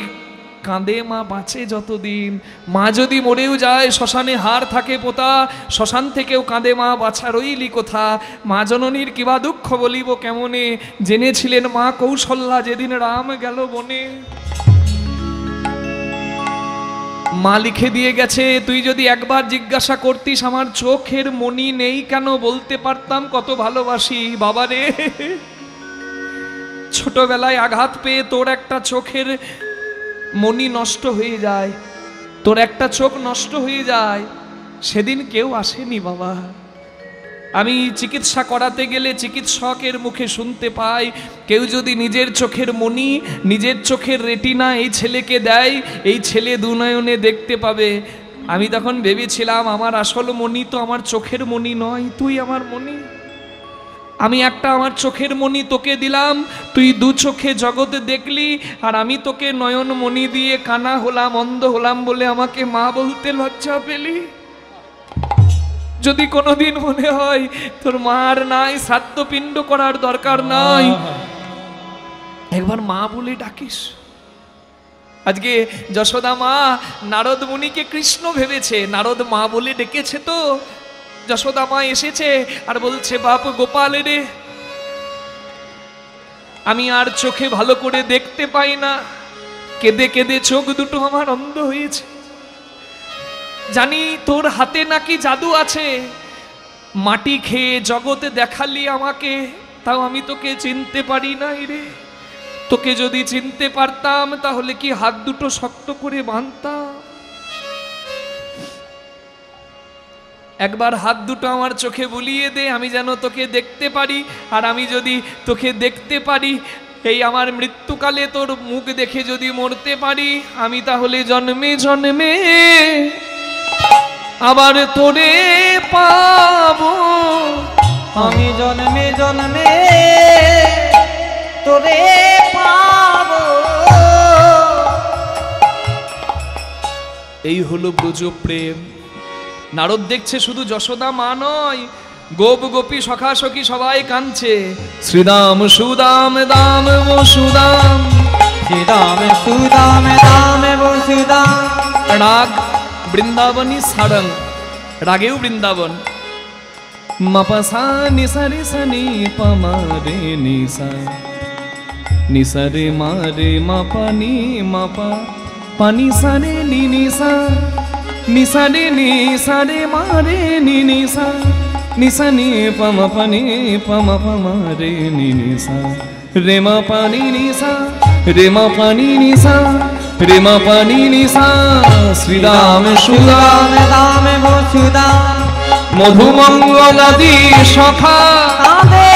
কাঁদে মা বাঁচে যতদিন। মা যদি মরেও যায় শ্মশানে হার থাকে পোতা, শ্মশান থেকেও কাঁদে মা বাছা রইলি কোথা। মা জননীর কিবা দুঃখ বলিব কেমনে, জেনেছিলেন মা কৌশল্যা যেদিন রাম গেল বনে। মা লিখে দিয়ে গেছে, তুই যদি একবার জিজ্ঞাসা করতিস আমার চোখের মণি নেই কেন, বলতে পারতাম কত ভালোবাসি। বাবারে, ছোটবেলায় আঘাত পেয়ে তোর একটা চোখের মণি নষ্ট হয়ে যায়, তোর একটা চোখ নষ্ট হয়ে যায়, সেদিন কেউ আসেনি বাবা। আমি চিকিৎসা করাতে গেলে চিকিৎসকের মুখে শুনতে পাই, কেউ যদি নিজের চোখের মণি, নিজের চোখের রেটিনা এই ছেলেকে দেয়, এই ছেলে দুনয়নে দেখতে পাবে। আমি তখন ভেবেছিলাম আমার আসল মণি তো আমার চোখের মণি নয়, তুই আমার মণি। আমি একটা আমার চোখের মণি তোকে দিলাম, তুই 2 চোখে জগতে দেখলি, আর আমি তোকে নয়ন মণি দিয়ে কানা হলাম, অন্ধ হলাম বলে আমাকে মা বলতে লজ্জা পেলি। যদি কোনোদিন মনে হয় তোর মার নাই, শ্রাদ্ধ পিণ্ড করার দরকার নাই, একবার মা বলে ডাকিস। আজকে যশোদা মা নারদ মুনিকে কৃষ্ণ ভেবেছে, নারদ মা বলে ডেকেছে, তো যশোদা মা এসেছে আর বলছে, বাপ গোপাল রে, আমি আর চোখে ভালো করে দেখতে পাই না, কেঁদে কেঁদে চোখ দুটো আমার অন্ধ হয়েছে, জানি তোর হাতে নাকি জাদু আছে, মাটি খেয়ে জগতে দেখালি আমাকে, তাও আমি তোকে চিনতে পারি নাই রে। তোকে যদি চিনতে পারতাম তাহলে কি হাত দুটো শক্ত করে বাঁধতাম। একবার হাত দুটো আমার চোখে বুলিয়ে দে, আমি যেন তোকে দেখতে পারি, আর আমি যদি তোকে দেখতে পারি, এই আমার মৃত্যুকালে তোর মুখ দেখে যদি মরতে পারি, আমি তাহলে জন্মে জন্মে আবার তোরে পাবো।
আমি জন্মে জন্মে তোরে পাবো।
এই হলো ব্রজ প্রেম। নারদ দেখছে শুধু যশোদা মা নয়, গোপ গোপী সখা সখী সবাই কাঁদছে, শ্রীদাম সুদাম দাম বসুদাম,
শ্রীরাম সুদাম রাম বসুদাম।
রাগ বৃন্দাবনী সারং, রাগেও বৃন্দাবন। মাপাসা নিসা রিসা নি পামা রে নিসা, নিসা রে মা রে মাপা নি মাপা, পানি সা রে নি নিসা, নিসা রে নিসা রে মা রে নি নিসা, নিসা নি পামা পানি পামা পামা রে নি নিসা, রে মা পানি নিসা, রে মা পানি নিসা, রে মা পানি নিসা। শ্রীরাম সুদাম
রাম বসুদাম।
মধুমঙ্গলাদি সখা
কাঁদে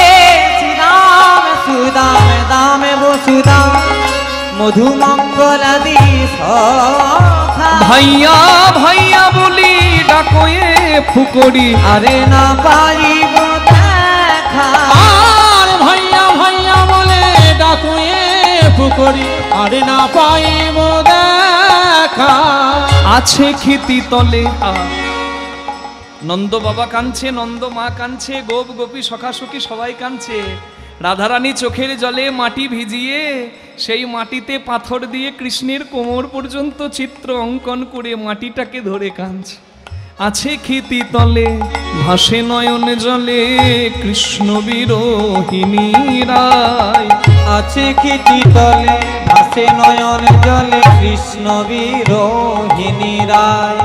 শ্রীরাম সুদাম রাম বসুদাম। মধুমঙ্গলাদি সখা
ভাইয়া ভাইয়া বলি ডাকয়ে ফুকরি,
আরে না পাইব দেখা,
করি আর না পাইব দেখা।
আছে ক্ষিতি তলে নন্দ বাবা কাঁদছে, নন্দ মা কাঁদছে, গোপ গোপী সখা সখী সবাই কাঁদছে। রাধারানী চোখের জলে মাটি ভিজিয়ে সেই মাটিতে পাথর দিয়ে কৃষ্ণের কোমর পর্যন্ত চিত্র অঙ্কন করে মাটিটাকে ধরে কাঁদছে। আছে ক্ষিতি তলে ভাসে নয়ন জলে কৃষ্ণ বিরোহিনী রায়।
আছে ক্ষিতি তলে ভাসে নয়ন জলে কৃষ্ণ বিরোহিনী রায়।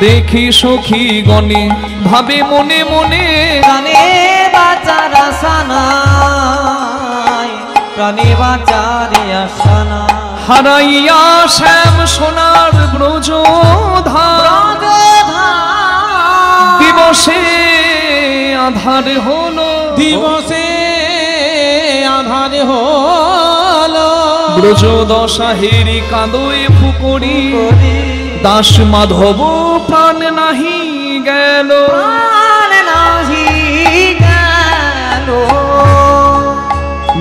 দেখি সখী গণে ভাবে মনে মনে
প্রাণে বাঁচার আশা নাই, প্রাণে বাঁচার আশা নাই।
হারাইয়া শ্যাম সোনার ব্রজধার দিবসে আধার হলো,
দিবসে আধার হলো।
ব্রজ দশা হেরি কাঁদোয় ফুকরি দাস মাধব প্রাণ নাহি গেল।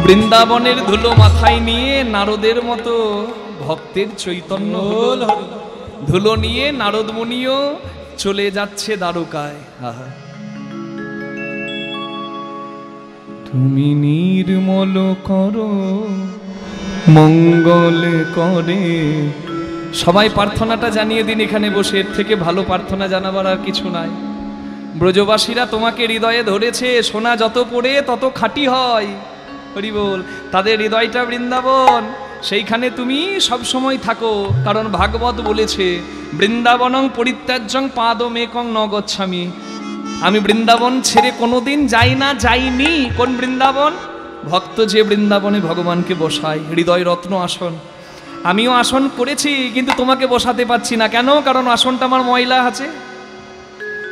বৃন্দাবনের ধুলো মাথায় নিয়ে নারদের মতো ভক্তের চৈতন্য হলো। ধুলো নিয়ে নারদ মুনিও চলে যাচ্ছে দ্বারকায়। তুমি নির্মল করো মঙ্গল করে। সবাই প্রার্থনাটা জানিয়ে দিন এখানে বসে, এর থেকে ভালো প্রার্থনা জানাবার আর কিছু নাই। ব্রজবাসীরা তোমাকে হৃদয়ে ধরেছে, সোনা যত পড়ে তত খাঁটি হয়। হরি বল। তাদের হৃদয়টা বৃন্দাবন, সেইখানে তুমি সব সময় থাকো। কারণ ভাগবত বলেছে বৃন্দাবনং পরিত্যাজ্যং পাদমেকং ন গচ্ছামি। আমি বৃন্দাবন ছেড়ে কোনোদিন যাই না, যাইনি। কোন বৃন্দাবন? ভক্ত যে বৃন্দাবনে ভগবানকে বসায়, হৃদয় রত্ন আসন। আমিও আসন করেছি কিন্তু তোমাকে বসাতে পারছি না। কেন? কারণ আসনটা আমার ময়লা আছে,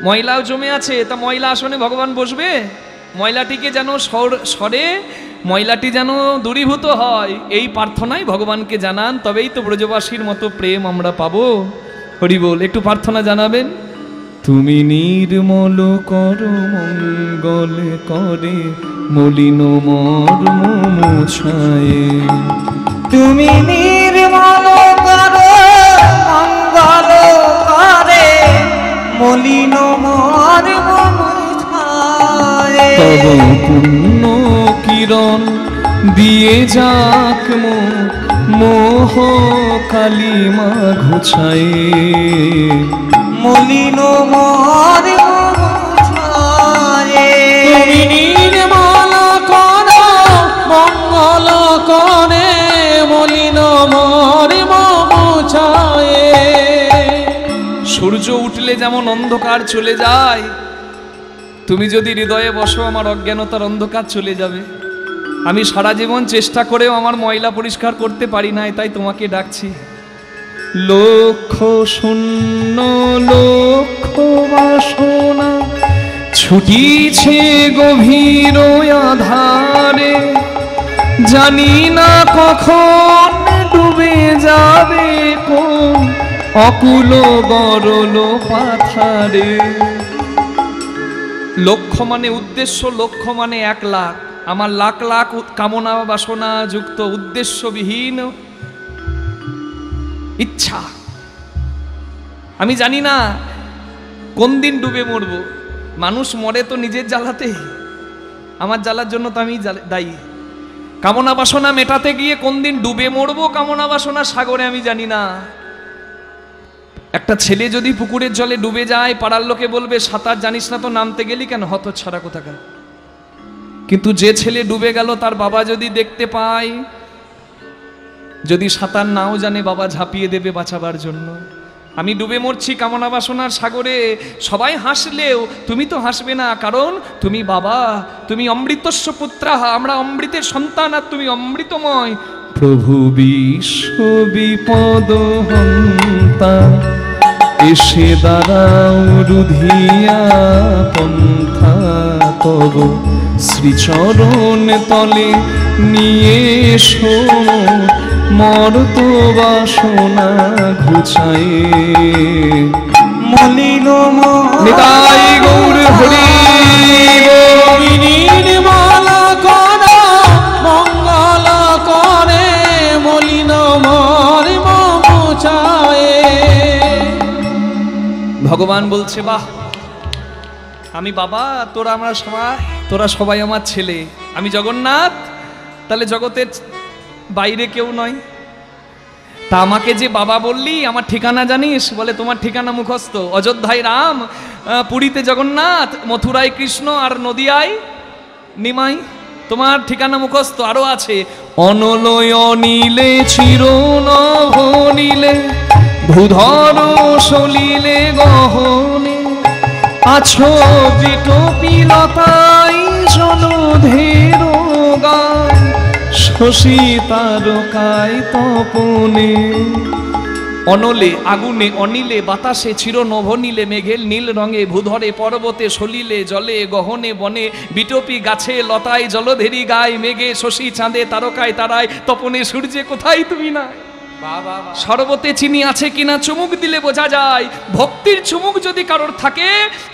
ময়লাও জমে আছে। তা ময়লা আসনে ভগবান বসবে? ময়লাটিকে যেন সরে ময়লাটি যেন দূরীভূত হয়, এই প্রার্থনাই ভগবানকে জানান। তবেই তো ব্রজবাসীর মতো প্রেম আমরা পাবো। হরি বল। একটু প্রার্থনা জানাবেন। তুমি নির্মল করো মঙ্গল করে মলিন মর্ম মুছায়ে।
তুমি নির্মল করো মঙ্গল করে মলিন মর্ম মুছায়ে।
তব পুণ্য কিরণ দিয়ে যাক মোহ কালিমা ঘুছায়ে।
মলিন মর্ম মুছায়ে।
তুমি নির্মল করো মঙ্গল করে মলিন মর্ম মুছায়ে।
সূর্য উঠলে যেমন অন্ধকার চলে যায়, তুমি যদি হৃদয়ে বসো আমার অজ্ঞানতার অন্ধকার চলে যাবে। আমি সারা জীবন চেষ্টা করেও আমার ময়লা পরিষ্কার করতে পারি নাই, তাই তোমাকে ডাকছি। লক্ষ শূন্য লক্ষ বাসনা ছুটিছে গভীর আধারে। জানি না কখন ডুবে যাবে কোন অকুল গরল পাথারে। লক্ষ্য মানে উদ্দেশ্য, লক্ষ্য মানে 1 লাখ। আমার লাখ লাখ কামনা বাসনা যুক্ত উদ্দেশ্যবিহীন ইচ্ছা। আমি জানি না কোন দিন ডুবে মরবো। মানুষ মরে তো নিজের জ্বালাতে, আমার জ্বালার জন্য তো আমি দায়ী। কামনা বাসনা মেটাতে গিয়ে কোন দিন ডুবে মরবো কামনা বাসনা সাগরে আমি জানি না। একটা ছেলে যদি পুকুরের জলে ডুবে যায়, পাড়ার লোকে বলবে সাঁতার জানিস না তো নামতে গেলি কেন, হতচ্ছাড়া কোথাকার। কিন্তু যে ছেলে ডুবে গেল তার বাবা যদি দেখতে পায়, যদি সাঁতার নাও জানে, বাবা ঝাঁপিয়ে দেবে বাঁচাবার জন্য। আমি ডুবে মরছি কামনা বাসনার সাগরে, সবাই হাসলেও তুমি তো হাসবে না, কারণ তুমি বাবা, তুমি অমৃতস্য পুত্রা, আমরা অমৃতের সন্তান আর তুমি অমৃতময়। প্রভু বিশ্ব বিপদ হন্তা এসে দাঁড়াও রুধিয়া পন্থা। তব শ্রীচরণ তলে নিয়ে এসো মর্ত বাসনা ঘুচায়ে।
মলিন
নিতাই গৌর হরি।
নির্মল করো মঙ্গল করে
ভগবান বলছে বাহ, আমি বাবা, তোরা সবাই আমার ছেলে, আমি জগন্নাথ, তাহলে জগতের বাইরে কেউ নয়। তা আমাকে যে বাবা বললি, আমার ঠিকানা জানিস? বলে তোমার ঠিকানা মুখস্থ, অযোধ্যায় রাম, পুরীতে জগন্নাথ, মথুরায় কৃষ্ণ, আর নদিয়ায় নিমাই। তোমার ঠিকানা মুখস্থ। আরো আছে, অনলয় নীলে চির নভনীলে ভূধর সলিলে গহনে আছো বিটপিলতাই জলধের গান শশী তারকায় তপনে। অনলে আগুনে, অনিলে বাতাসে, চির নভনীলে মেঘের নীল রঙে, ভূধরে পর্বতে, সলিলে জলে, গহনে বনে, বিটপি গাছে লতায়, জলধেরি গায়, মেঘে শশী চাঁদে, তারকায় তারায়, তপনে সূর্যে, কোথায় তুমি না? সর্বতে চিনি আছে কিনা চুমুক দিলে বোঝা যায়। ভক্তির চুমুক যদি কারোর থাকে,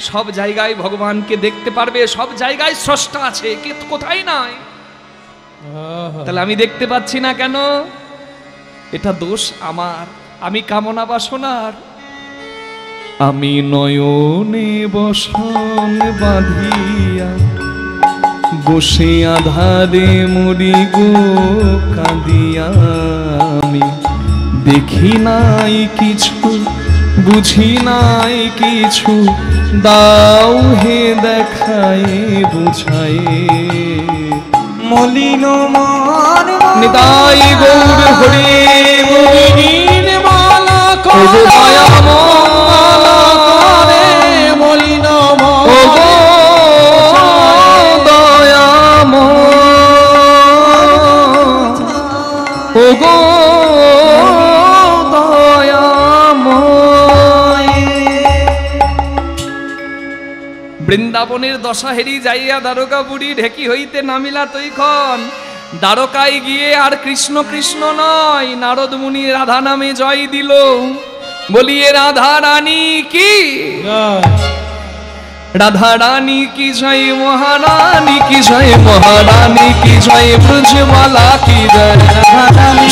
সব জায়গায় ভগবানকে দেখতে পারবে, সব জায়গায় স্রষ্টা আছে, কোথায় নাই? তাহলে আমি দেখতে পাচ্ছি না কেন? এটা দোষ আমার, আমি কামনা বাসনার। আমি নয়নে বসন বাঁধিয়া বসে আধারে মরি গো কাঁদিয়া। আমি দেখি নাই কিছু, বুঝি নাই কিছু, দাও হে দেখায় বুঝায়।
মলিন মন
নিতাই গৌর হরি
নীল মালা করে মলিন
বৃন্দাবনের দশা হেরি যাইয়া দ্বারকা বুড়ি ঢেকি হইতে নামিলা তৈখন। দ্বারকায় গিয়ে আর কৃষ্ণ কৃষ্ণ নয়, নারদ মুনি রাধা নামে জয় দিল। বলিয়ে রাধা রানী কি, রাধা রানী কি জয়, মহারানী কি জয়, মহারানী কি জয়, ব্রজমালা কি জয়।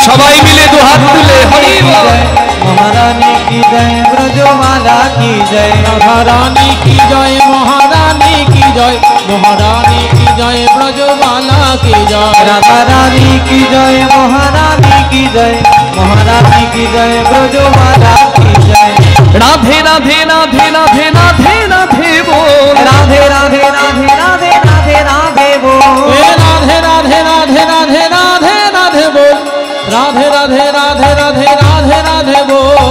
সবাই মিলে দুহাত তুলে হরি বল।
মহারানী কি জয়, ব্রজমালা কি জয়।
রাধারানী কি জয়, মহারানী কি জয়, মহারানী কি জয়, ব্রজমালা কি জয়।
রাধা রানী কি জয়, মহারানী কি জয়, মহারানী কি জয়, ব্রজমালা কি জয়।
রাধে রাধে রাধে রাধে রাধে রাধে বল।
রাধে রাধে রাধে রাধে রাধে রাধে বল।
রাধে রাধে রাধে রাধে রাধে রাধে বল। রাধে রাধে রাধে রাধে রাধে রাধে বল।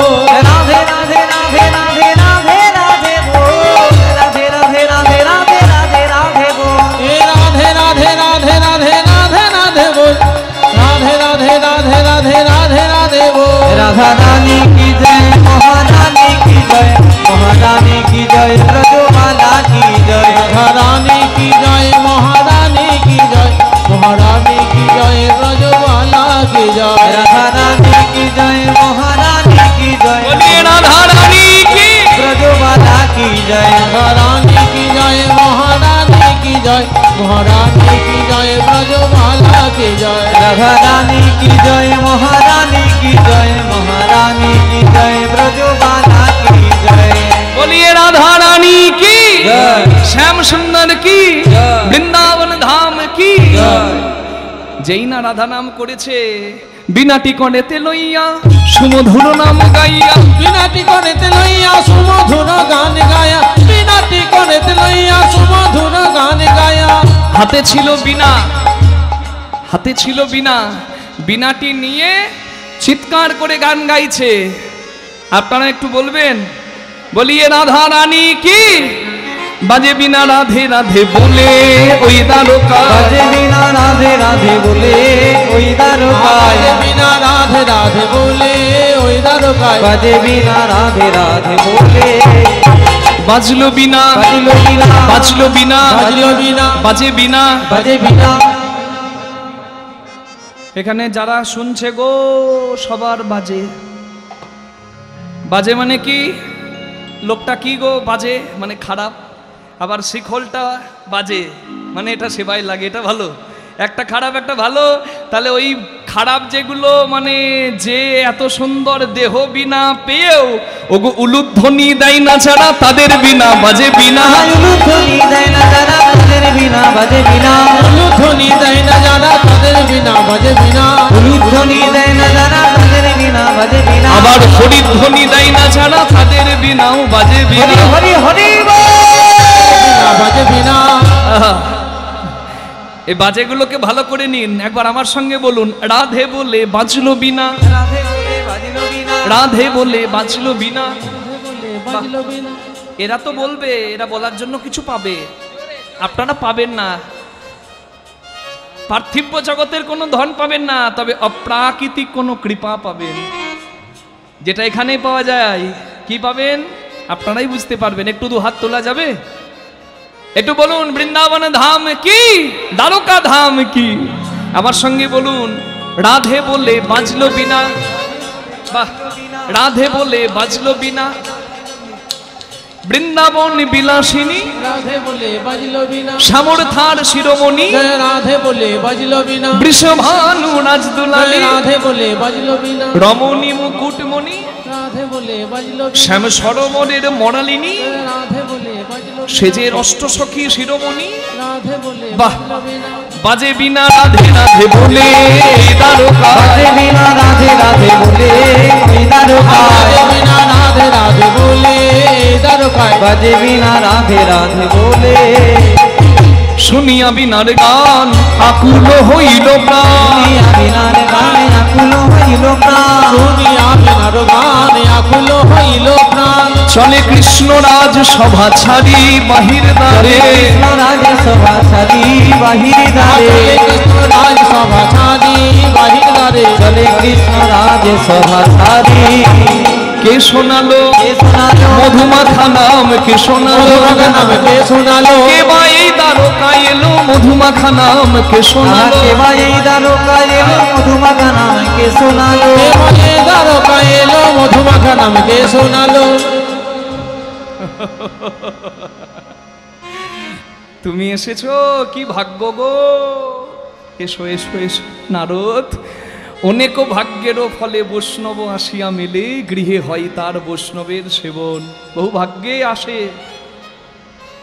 রাধে রাধে রাধে রাধে রাধে রাধে বল। রাধে রাধে রাধে রাধে রাধে রাধে বল।
রাধে রাধে রাধে রাধে রাধে রাধে বল। রাধে রাধে রাধে রাধে রাধে রাধে বল।
রাধা রানী কি জয়, মহারানী কি জয়, মহারানী কি জয়, ব্রজমালা কি জয়।
রাধা রানী কি জয়, মহারানী কি জয়, মহারানী কি জয়, ব্রজমালা কি জয়।
রাধা রানী কি জয়, মহারানী কি জয়,
বলিয়ে রাধা রানী কি,
ব্রজমালা কি জয়।
রাধা রানী কি জয়, মহারানী কি জয়, মহারানী কি জয়, ব্রজমালা কি জয়।
রাধা রানী কি জয়, মহারানী কি জয়, মহারানী কি জয়, ব্রজমালা কি জয়।
বলিয়ে রাধা রানী কি,
জয়।
শ্যাম সুন্দর কি,
জয়।
বৃন্দাবন ধাম কি।
জয়।
যেই না রাধা নাম করেছে, বিনাটি কনেতে লইয়া সুমধুর নাম গাইয়া।
বিনাটি করেতে লইয়া সুমধুর গান গায়া, বিনাটি করেতে লইয়া সুমধুর গান গায়া।
হাতে ছিল বীণা, হাতে ছিল বীণা, বীণাটি নিয়ে চিৎকার করে গান গাইছে। আপনারা একটু বলবেন, বলিয়ে রাধা রানী কি, বাজে বিনা রাধে রাধে বলে ওই দ্বারকা।
বাজে বিনা রাধে রাধে বলে ওই দ্বারকায়।
বাজে বিনা রাধে রাধে বলে ওই দ্বারকায়।
বাজে বিনা রাধে রাধে বলে
বাজলো বিনা,
বাজলো বিনা,
বাজলো বিনা,
বাজলো বিনা,
বাজে বিনা।
বাজে বিনা।
এখানে যারা শুনছে গো, সবার বাজে। বাজে মানে কি, লোকটা কি গো বাজে মানে খারাপ। আবার শিখলটা বাজে মানে এটা সেবাই লাগে, এটা ভালো। একটা খারাপ একটা ভালো, তাহলে ওই খারাপ যেগুলো, মানে যে এত সুন্দর দেহ বিনা পেয়েও ওগো উলুধ্বনি দেয় না যারা, তাদের বিনা বাজে বিনা।
উলুধ্বনি দেয় না যারা, তাদের বিনা বাজে বিনা।
উলুধ্বনি দেয় না যারা, তাদের বিনা বাজে বিনা।
উলুধ্বনি দেয় না যারা, তাদের বিনা বাজে বিনা।
আবার হরিধ্বনি দেয় না যারা, তাদের বিনাও বাজে বিনা।
হরি হরি
বিনা বাজে বিনা।
আহা, এই বাজেগুলোকে ভালো করে নিন, একবার আমার সঙ্গে বলুন, রাধে বলে বাজলো বিনা,
রাধে বলে বাজলো বিনা।
রাধে বলে বাজলো বিনা।
বলে বাজলো বিনা।
এরা তো বলবে, এরা বলার জন্য কিছু পাবে, আপনারা পাবেন না। পার্থিব জগতের কোনো ধন পাবেন না, তবে অপ্রাকৃতিক কোনো কৃপা পাবেন, যেটা এখানেই পাওয়া যায়। কি পাবেন আপনারাই বুঝতে পারবেন। একটু দু হাত তোলা যাবে? একটু বলুন, বৃন্দাবন ধাম কি, দ্বারকা ধাম কি? আমার সঙ্গে বলুন, রাধে বলে বাজলো বিনা। বাহ, রাধে বলে বাজলো বিনা। বৃন্দাবন বিলাসিনী,
রাধে বলে বাজলো বিনা।
শ্যামর থার শিরোমণি,
জয় রাধে বলে বাজলো বিনা।
বৃষভানু রাজদুলালী,
জয় রাধে বলে বাজলো বিনা।
রমণী মুকুটমণি,
রাধে বলে বাজলো বিনা।
শ্যাম সরোবরের মরালিনী,
জয় রাধে বলে বাজলো বিনা।
সেজে অষ্টসখী শিরোমণি।
রাধে বলে
বাহ,
বাজলো বিনা।
বাজে বিনা রাধে রাধে বলে দ্বারকা।
বাজে বিনা রাধে রাধে বলে ওই দ্বারকায়।
রাধে বিনা রাধে রাধে বলে দ্বারকায়।
বাজে বিনা রাধে রাধে বলে।
শুনিয়া বিনার গান আকুল হইল প্রাণ।
শুনিয়া বিনার গানে আকুল হইল প্রাণ।
শুনিয়া বিনার গানে আকুল হইল প্রাণ।
চলে কৃষ্ণরাজ সভা ছাড়ি বাহির দ্বারে।
কৃষ্ণ রাজে সভা ছাড়ি বাহির দ্বারে।
চলে কৃষ্ণ রাজ সভা ছাড়ি বাহির দ্বারে।
চলে কৃষ্ণ রাজে সভা ছাড়ি।
কে শোনালো
কে শোনালো
মধুমাখা নাম, কে শোনালো
মধুমাখা নাম কে শোনালো?
কে বা এই দ্বারকায় এলো মধুমাখা নাম, কে শোনালো?
কে বা এই দ্বারকায় এলো মধুমাখা নাম কে শোনালো?
কে বলে দ্বারকায় এলো মধুমাখা নাম কে শোনালো?
তুমি এসেছো, কি ভাগ্য গো। এসো এসো এসো নারদ। অনেক ভাগ্যেরও ফলে বৈষ্ণব আসিয়া মেলে, গৃহে হয় তার বৈষ্ণবের সেবন। বহু ভাগ্যে আসে।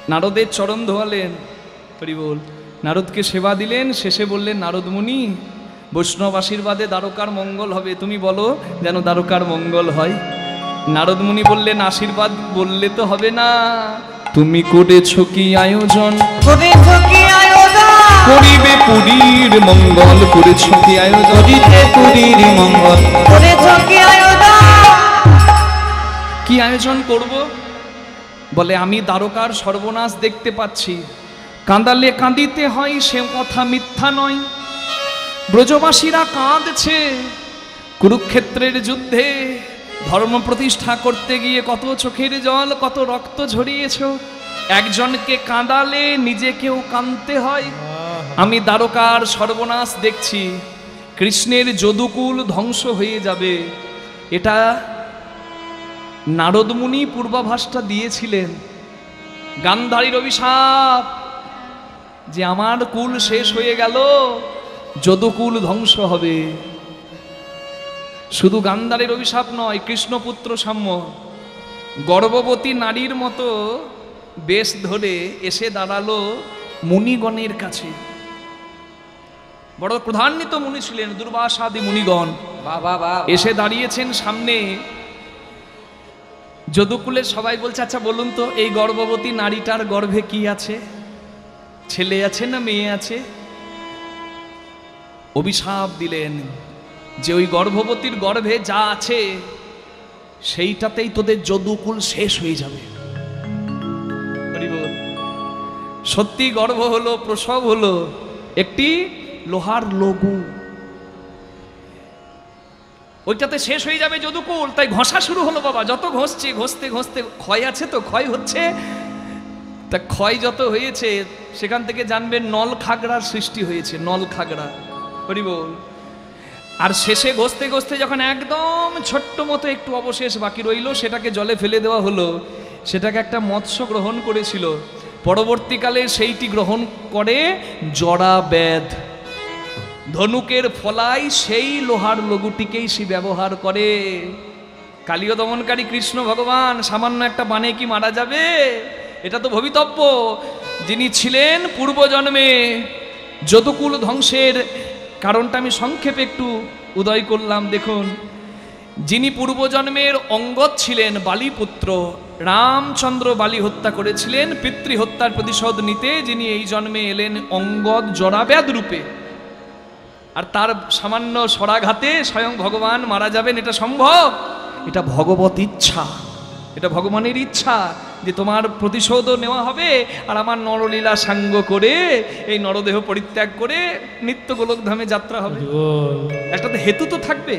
নারদের চরণ ধোয়ালেন, হরি বল। নারদকে সেবা দিলেন, শেষে বললেন, নারদ মুনি, বৈষ্ণব আশীর্বাদে দ্বারকার মঙ্গল হবে, তুমি বলো যেন দ্বারকার মঙ্গল হয়। নারদ মুনি বললেন, আশীর্বাদ বললে তো হবে না, তুমি করেছো কি আয়োজন?
করেছো কি আয়োজন?
করিবে পুরীর মঙ্গল, করেছো কি আয়োজন?
করিতে পুরীর মঙ্গল। করেছো কি আয়োজন?
কি আয়োজন করব? বলে, আমি দ্বারকার সর্বনাশ দেখতে পাচ্ছি। কাঁদালে কাঁদিতে হয়, সে কথা মিথ্যা নয়। ব্রজবাসীরা কাঁদছে। কুরুক্ষেত্রের যুদ্ধে ধর্ম প্রতিষ্ঠা করতে গিয়ে কত চোখের জল, কত রক্ত ঝরিয়েছ। একজনকে কাঁদালে নিজেকেও কাঁদতে হয়। আমি দ্বারকার সর্বনাশ দেখছি। কৃষ্ণের যদুকুল ধ্বংস হয়ে যাবে। এটা নারদ মুনি পূর্বাভাসটা দিয়েছিলেন। গান্ধারীর অভিশাপ যে আমার কুল শেষ হয়ে গেল, যদুকুল ধ্বংস হবে। শুধু গান্ধারীর অভিশাপ নয়, কৃষ্ণপুত্র সাম্য গর্ভবতী নারীর মতো বেশ ধরে এসে দাঁড়ালো মুনিগণের কাছে। বড় প্রধান্বিত মুনি ছিলেন, দুর্বাসাদি মুনিগণ
বাবা বাবা
এসে দাঁড়িয়েছেন সামনে। যদুকুলের সবাই বলছে, আচ্ছা বলুন তো, এই গর্ভবতী নারীটার গর্ভে কি আছে? ছেলে আছে না মেয়ে আছে? অভিশাপ দিলেন যে ওই গর্ভবতীর গর্ভে যা আছে সেইটাতেই তোদের যদুকুল শেষ হয়ে যাবে। সত্যি গর্ভ হলো, প্রসব হলো, একটি লোহার লঘু, ওইটাতে শেষ হয়ে যাবে যদুকুল। তাই ঘষা শুরু হলো বাবা। যত ঘষছে, ঘষতে ঘষতে ক্ষয় আছে তো, ক্ষয় হচ্ছে। তা ক্ষয় যত হয়েছে সেখান থেকে জানবেন নল খাগড়ার সৃষ্টি হয়েছে, নল খাগড়া। হরি বল। আর শেষে ঘষতে ঘষতে যখন একদম ছোট্ট মতো একটু অবশেষ বাকি রইল, সেটাকে জলে ফেলে দেওয়া হলো। সেটাকে একটা মৎস্য গ্রহণ করেছিল। পরবর্তীকালে সেইটি গ্রহণ করে জরা ব্যাধ। ধনুকের ফলাই সেই লোহার লঘুটিকেই সে ব্যবহার করে। কালীয় দমনকারী কৃষ্ণ ভগবান সামান্য একটা বানে কি মারা যাবে? এটা তো ভবিতব্য। যিনি ছিলেন পূর্বজন্মে যদুকুল ধ্বংসের কারণটা আমি সংক্ষেপে একটু উদয় করলাম। দেখুন, যিনি পূর্বজন্মের অঙ্গদ ছিলেন, বালিপুত্র রামচন্দ্র বালি হত্যা করেছিলেন, পিতৃহত্যার প্রতিশোধ নিতে যিনি এই জন্মে এলেন অঙ্গদ জরাব্যাধ রূপে, আর তার সামান্য সরাঘাতে স্বয়ং ভগবান মারা যাবেন, এটা সম্ভব? এটা ভগবত ইচ্ছা, এটা ভগবানের ইচ্ছা যে তোমার প্রতিশোধও নেওয়া হবে, আর আমার নরলীলা সাঙ্গ করে এই নরদেহ পরিত্যাগ করে নিত্য গোলকধামে যাত্রা হবে। একটা তো হেতু তো থাকবে।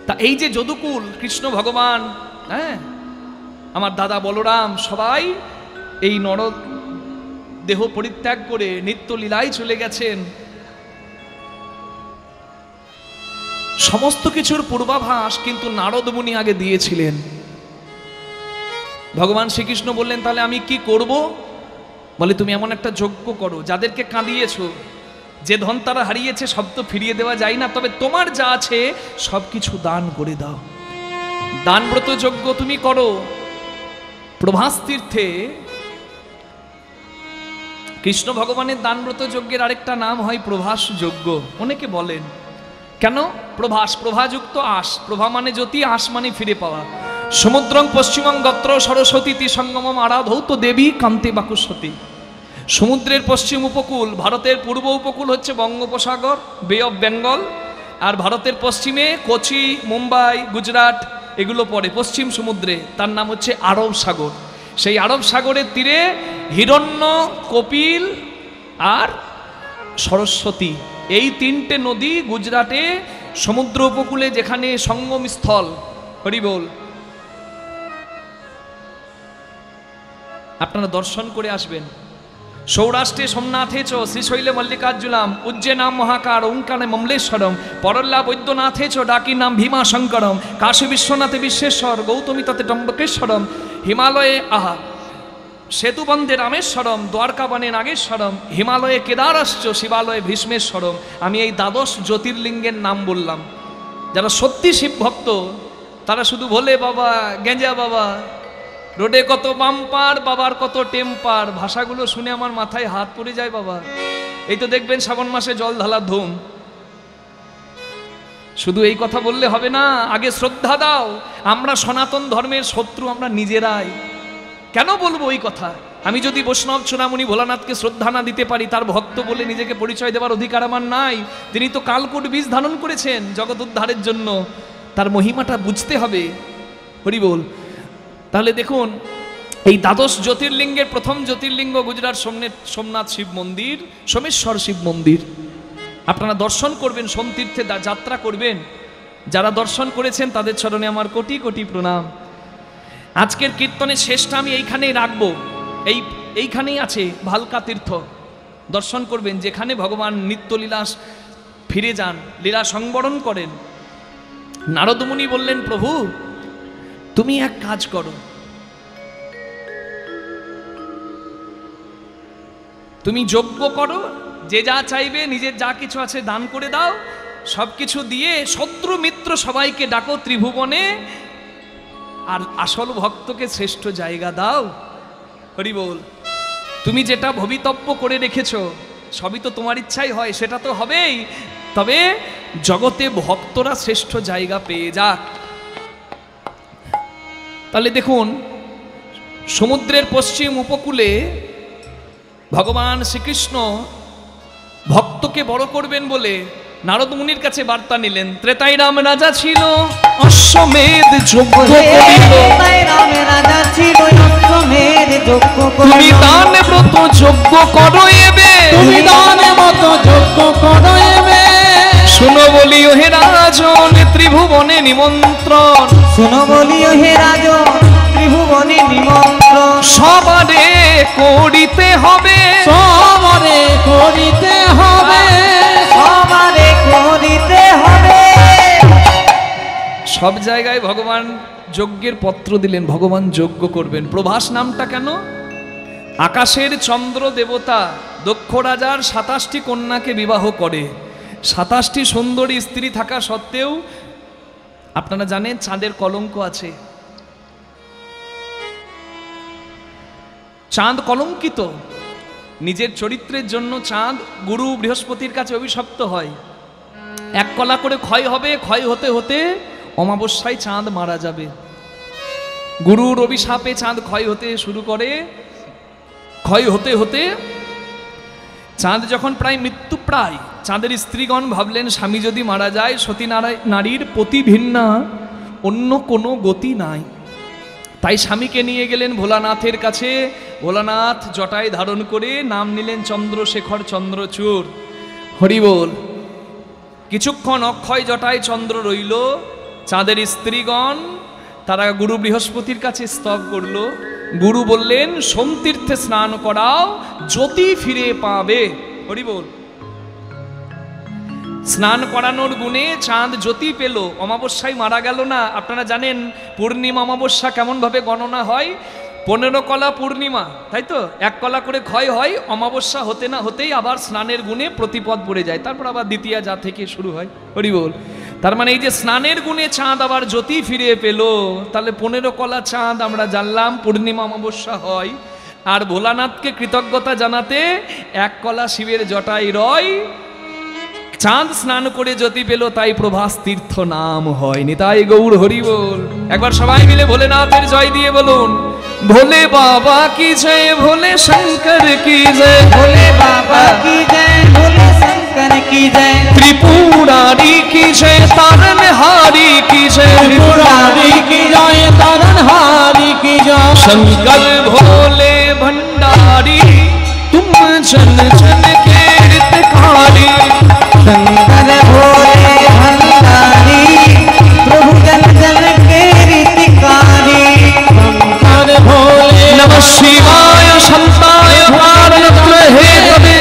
তা এই যে যদুকুল কৃষ্ণ ভগবান, হ্যাঁ, আমার দাদা বলরাম, সবাই এই নর দেহ পরিত্যাগ করে নিত্য লীলায় চলে গেছেন। সমস্ত কিছুর পূর্বাভাস কিন্তু নারদ মুনি আগে দিয়েছিলেন। ভগবান শ্রীকৃষ্ণ বললেন, তাহলে আমি কি করব? বলে, তুমি এমন একটা যজ্ঞ করো, যাদেরকে কাঁদিয়েছো, যে ধন তারা হারিয়েছে সব তো ফিরিয়ে দেওয়া যায় না, তবে তোমার যা আছে সব কিছু দান করে দাও। দানব্রত যজ্ঞ তুমি করো। প্রভাস তীর্থে কৃষ্ণ ভগবানের দানব্রত যজ্ঞের আরেকটা নাম হয় প্রভাস যজ্ঞ। অনেকে বলেন, কেন প্রভাস? প্রভাযুক্ত আশ, প্রভা মানে জ্যোতি, আশ মানে ফিরে পাওয়া। সমুদ্রং পশ্চিমং গত্র সরস্বতী সঙ্গমম আরাধৌত দেবী কান্তি বাকুস্বতী। সমুদ্রের পশ্চিম উপকূল, ভারতের পূর্ব উপকূল হচ্ছে বঙ্গোপসাগর, বে অফ বেঙ্গল, আর ভারতের পশ্চিমে কোচি, মুম্বাই, গুজরাট এগুলো পড়ে পশ্চিম সমুদ্রে, তার নাম হচ্ছে আরব সাগর। সেই আরব সাগরের তীরে হিরণ্য, কপিল আর সরস্বতী, এই তিনটে নদী গুজরাটে সমুদ্র উপকূলে যেখানে সঙ্গম স্থল। হরি বল। আপনারা দর্শন করে আসবেন। সৌরাষ্ট্রে সোমনাথে চ শ্রীশৈলে মল্লিকার্জুনাম, উজ্জয়নাম মহাকার ওঙ্কারে মমলেশ্বরম, পরল্লা বৈদ্যনাথে চ ডাকি নাম ভীমা শঙ্করম, কাশী বিশ্বনাথে বিশ্বেশ্বর, গৌতমী ততে টম্বকেশ্বরম, হিমালয়ে আহা সেতুবন্ধে রামেশ্বরম, দ্বারকাবনে নাগেশ্বরম, হিমালয়ে কেদারাশ্চ, শিবালয়ে ভীষ্মেশ্বরম। আমি এই দ্বাদশ জ্যোতির্লিঙ্গের নাম বললাম। যারা সত্যি শিব ভক্ত তারা শুধু ভোলে বাবা, গেঁজা বাবা, রোডে কত বাম্পার, বাবার কত টেম্পার, ভাষাগুলো শুনে আমার মাথায় হাত পড়ে যায় বাবা। এই তো দেখবেন শ্রাবণ মাসে জল ঢালার ধুম। শুধু এই কথা বললে হবে না, আগে শ্রদ্ধা দাও। আমরা সনাতন ধর্মের শত্রু আমরা নিজেরাই। কেন বলবো ওই কথা? আমি যদি বৈষ্ণব চূড়ামণি ভোলানাথকে শ্রদ্ধা না দিতে পারি, তার ভক্ত বলে নিজেকে পরিচয় দেওয়ার অধিকার আমার নাই। তিনি তো কালকূট বীজ ধারণ করেছেন জগৎ উদ্ধারের জন্য, তার মহিমাটা বুঝতে হবে। হরি বল। তাহলে দেখুন, এই দ্বাদশ জ্যোতির্লিঙ্গের প্রথম জ্যোতির্লিঙ্গ গুজরাট সোমনাথ শিব মন্দির, সোমেশ্বর শিব মন্দির। আপনারা দর্শন করবেন, সোমতীর্থে যাত্রা করবেন। যারা দর্শন করেছেন তাদের চরণে আমার কোটি কোটি প্রণাম। আজকের কীর্তনের শেষটা আমি এইখানেই রাখবো। এইখানেই আছে ভালকা তীর্থ, দর্শন করবেন, যেখানে ভগবান নিত্যলীলা ফিরে যান, লীলা সংবরণ করেন। নারদ মুনি বললেন, প্রভু তুমি এক কাজ করো, তুমি যজ্ঞ করো, যে যা চাইবে, নিজের যা কিছু আছে দান করে দাও, সব কিছু দিয়ে শত্রু মিত্র সবাইকে ডাকো ত্রিভুবনে, আর আসল ভক্তকে শ্রেষ্ঠ জায়গা দাও। হরি বল। তুমি যেটা ভবিতব্য করে রেখেছ সবই তো তোমার ইচ্ছাই হয়, সেটা তো হবেই, তবে জগতে ভক্তরা শ্রেষ্ঠ জায়গা পেয়ে যাক। তাহলে দেখুন, সমুদ্রের পশ্চিম উপকূলে ভগবান শ্রীকৃষ্ণ ভক্তকে বড় করবেন বলে নারদ মুনির কাছে বার্তা নিলেন। ত্রেতাই রাম রাজা ছিল, অশ্বমেধ যজ্ঞ করিল, তুমি দানে ব্রত যজ্ঞ করো এবে,
তুমি দানে মত যজ্ঞ করো এবে।
শুনো বলিও হে রাজন ত্রিভুবনে নিমন্ত্রণ,
শুনো বলিও হে রাজন ত্রিভুবনে নিমন্ত্রণ,
সবারে করিতে হবে,
সবারে করিতে হবে,
সবারে করিতে হবে।
সব জায়গায় ভগবান যজ্ঞের পত্র দিলেন, ভগবান যজ্ঞ করবেন। প্রভাস নামটা কেন? আকাশের চন্দ্র দেবতা দক্ষ রাজার 27টি কন্যাকে বিবাহ করে। 27টি সুন্দরী স্ত্রী থাকা সত্ত্বেও আপনারা জানেন চাঁদের কলঙ্ক আছে। চাঁদ কলঙ্কিত। নিজের চরিত্রের জন্য চাঁদ গুরু বৃহস্পতির কাছে অভিশপ্ত হয়। এক কলা করে ক্ষয় হবে, ক্ষয় হতে হতে অমাবস্যায় চাঁদ মারা যাবে। গুরুর অভিশাপে চাঁদ ক্ষয় হতে শুরু করে। ক্ষয় হতে হতে চাঁদ যখন প্রায় মৃত্যু প্রায়, চাঁদের স্ত্রীগণ ভাবলেন স্বামী যদি মারা যায়, সতী নারীর পতি ভিন্না অন্য কোনো গতি নাই। তাই স্বামীকে নিয়ে গেলেন ভোলানাথের কাছে। ভোলানাথ জটায় ধারণ করে নাম নিলেন চন্দ্রশেখর চন্দ্রচূড়। হরি বল। কিছুক্ষণ অক্ষয় জটায় চন্দ্র রইল। চাঁদের স্ত্রীগণ তারা গুরু বৃহস্পতির কাছে স্তব করল। গুরু বললেন সোমতীর্থে স্নান করাও, জ্যোতি ফিরে পাবে। হরি বল। স্নান করানোর গুণে চাঁদ জ্যোতি পেল, অমাবস্যায় মারা গেল না। আপনারা জানেন পূর্ণিমা অমাবস্যা কেমন ভাবে গণনা হয়? 15 কলা পূর্ণিমা, তাই তো? 1 কলা করে ক্ষয় হয়, অমাবস্যা হতে না হতেই আবার স্নানের গুণে প্রতিপদ পড়ে যায়, তারপর আবার দ্বিতীয়া যা থেকে শুরু হয়। হরি বল। তার মানে এই যে স্নানের গুণে চাঁদ আবার জ্যোতি ফিরে পেল, তাহলে 15 কলা চাঁদ আমরা জানলাম পূর্ণিমা অমাবস্যা হয়। আর ভোলানাথকে কৃতজ্ঞতা জানাতে 1 কলা শিবের জটায় রয়। চাঁদ স্নান করে জ্যোতি পেল, তাই প্রভাস তীর্থ নাম হয়। নিতাই গৌর হরি বল। একবার সবাই মিলে ভোলেনাথের জয় দিয়ে বলুন, ভোলে বাবা কি জয়, ভোলে শঙ্কর কি জয়,
भोले बाबा की जय, भोले शंकर की जय,
त्रिपुरारी की जय, तारनहारी की जय,
त्रिपुरारी की जय, तारनहारी की जय।
शंकर भोले भंडारी तुम जन जन के हितकारी।
शंकर भोले भंडारी प्रभु जन जन के हितकारी।
शंकर भोले
नमः शिवाय शान्ताय पारतत्व हेतवे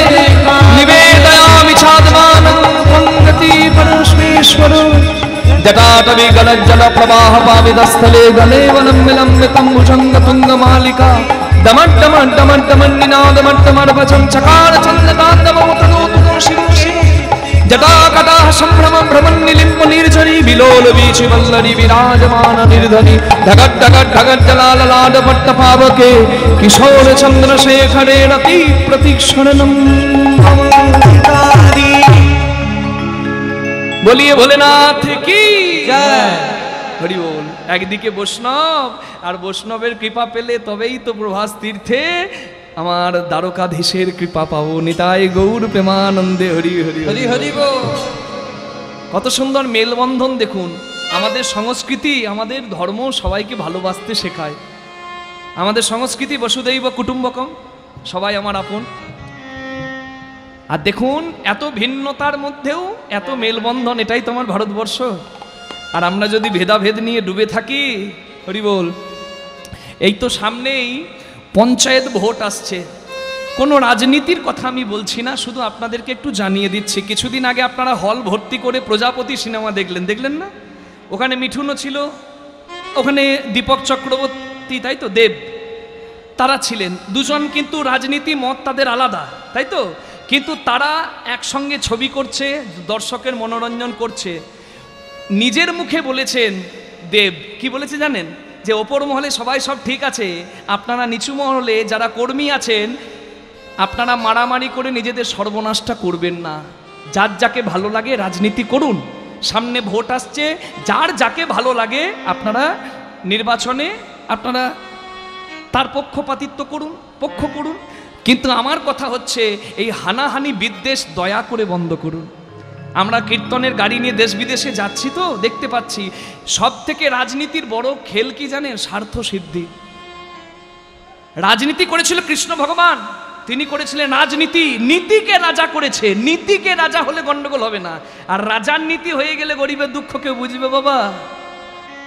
निवेदयामि चात्मानं पंगति परमेश्वर। जटाटवी गलज्जल प्रवाह पावितस्थले गले वनं विलम्बितं भुजंग तुंगमालिका दमट्टमट्टमट्टमन्निनादमट्टमर्वचं चकार चन्द्रताण्डवं तनोतु शिव शिव। जटाकटाः सम्भ्रमं भ्रमन्निलिम्ब निर्झरी विलोल वीचि वल्लरी विराजमान निर्धनि ढगट ढगट ढगट जलाललाड पट्टपावके किशोर चंद्रशेखरे रति प्रतीक्षणं। बोलिए भोलेनाथ की
जय।
হরি বল। একদিকে বৈষ্ণব, আর বৈষ্ণবের কৃপা পেলে তবেই তো প্রভাস তীর্থে আমার দ্বারকাধীশের কৃপা পাবো। নিতাই গৌর প্রেমানন্দে হরি হরি
हरि हरि बोल।
কত সুন্দর মেলবন্ধন দেখুন। আমাদের সংস্কৃতি, আমাদের ধর্ম সবাইকে ভালোবাসতে শেখায়। আমাদের সংস্কৃতি বসুধৈব কুটুম্বকম, সবাই আমার আপন। আর দেখুন এত ভিন্নতার মধ্যেও এত মেলবন্ধন, এটাই তোমার ভারতবর্ষ। আর আমরা যদি ভেদাভেদ নিয়ে ডুবে থাকি, হরি বল। এই তো সামনেই পঞ্চায়েত ভোট আসছে। কোনো রাজনীতির কথা আমি বলছি না, শুধু আপনাদেরকে একটু জানিয়ে দিচ্ছি। কিছুদিন আগে আপনারা হল ভর্তি করে প্রজাপতি সিনেমা দেখলেন না? ওখানে মিঠুনও ছিল, ওখানে দীপক চক্রবর্তী, তাই তো, দেব, তারা ছিলেন। দুজন কিন্তু রাজনীতি মত তাদের আলাদা, তাই তো, কিন্তু তারা একসঙ্গে ছবি করছে, দর্শকের মনোরঞ্জন করছে। নিজের মুখে বলেছেন দেব, কি বলেছে জানেন? যে ওপর মহলে সবাই সব ঠিক আছে, আপনারা নিচু মহলে যারা কর্মী আছেন, আপনারা মারামারি করে নিজেদের সর্বনাশটা করবেন না। যার যাকে ভালো লাগে রাজনীতি করুন, সামনে ভোট আসছে, যার যাকে ভালো লাগে আপনারা নির্বাচনে আপনারা তার পক্ষপাতিত্ব করুন, পক্ষ করুন। কিন্তু আমার কথা হচ্ছে এই হানাহানি বিদ্বেষ দয়া করে বন্ধ করুন। আমরা কীর্তনের গাড়ি নিয়ে দেশ বিদেশে যাচ্ছি, তো দেখতে পাচ্ছি সব থেকে রাজনীতির বড় খেল কি জানেন? স্বার্থ সিদ্ধি। রাজনীতি করেছিল কৃষ্ণ ভগবান, তিনি করেছিলেন রাজনীতি, নীতিকে রাজা করেছে। নীতিকে রাজা হলে গন্ডগোল হবে না, আর রাজার নীতি হয়ে গেলে গরিবের দুঃখ কেউ বুঝবে বাবা।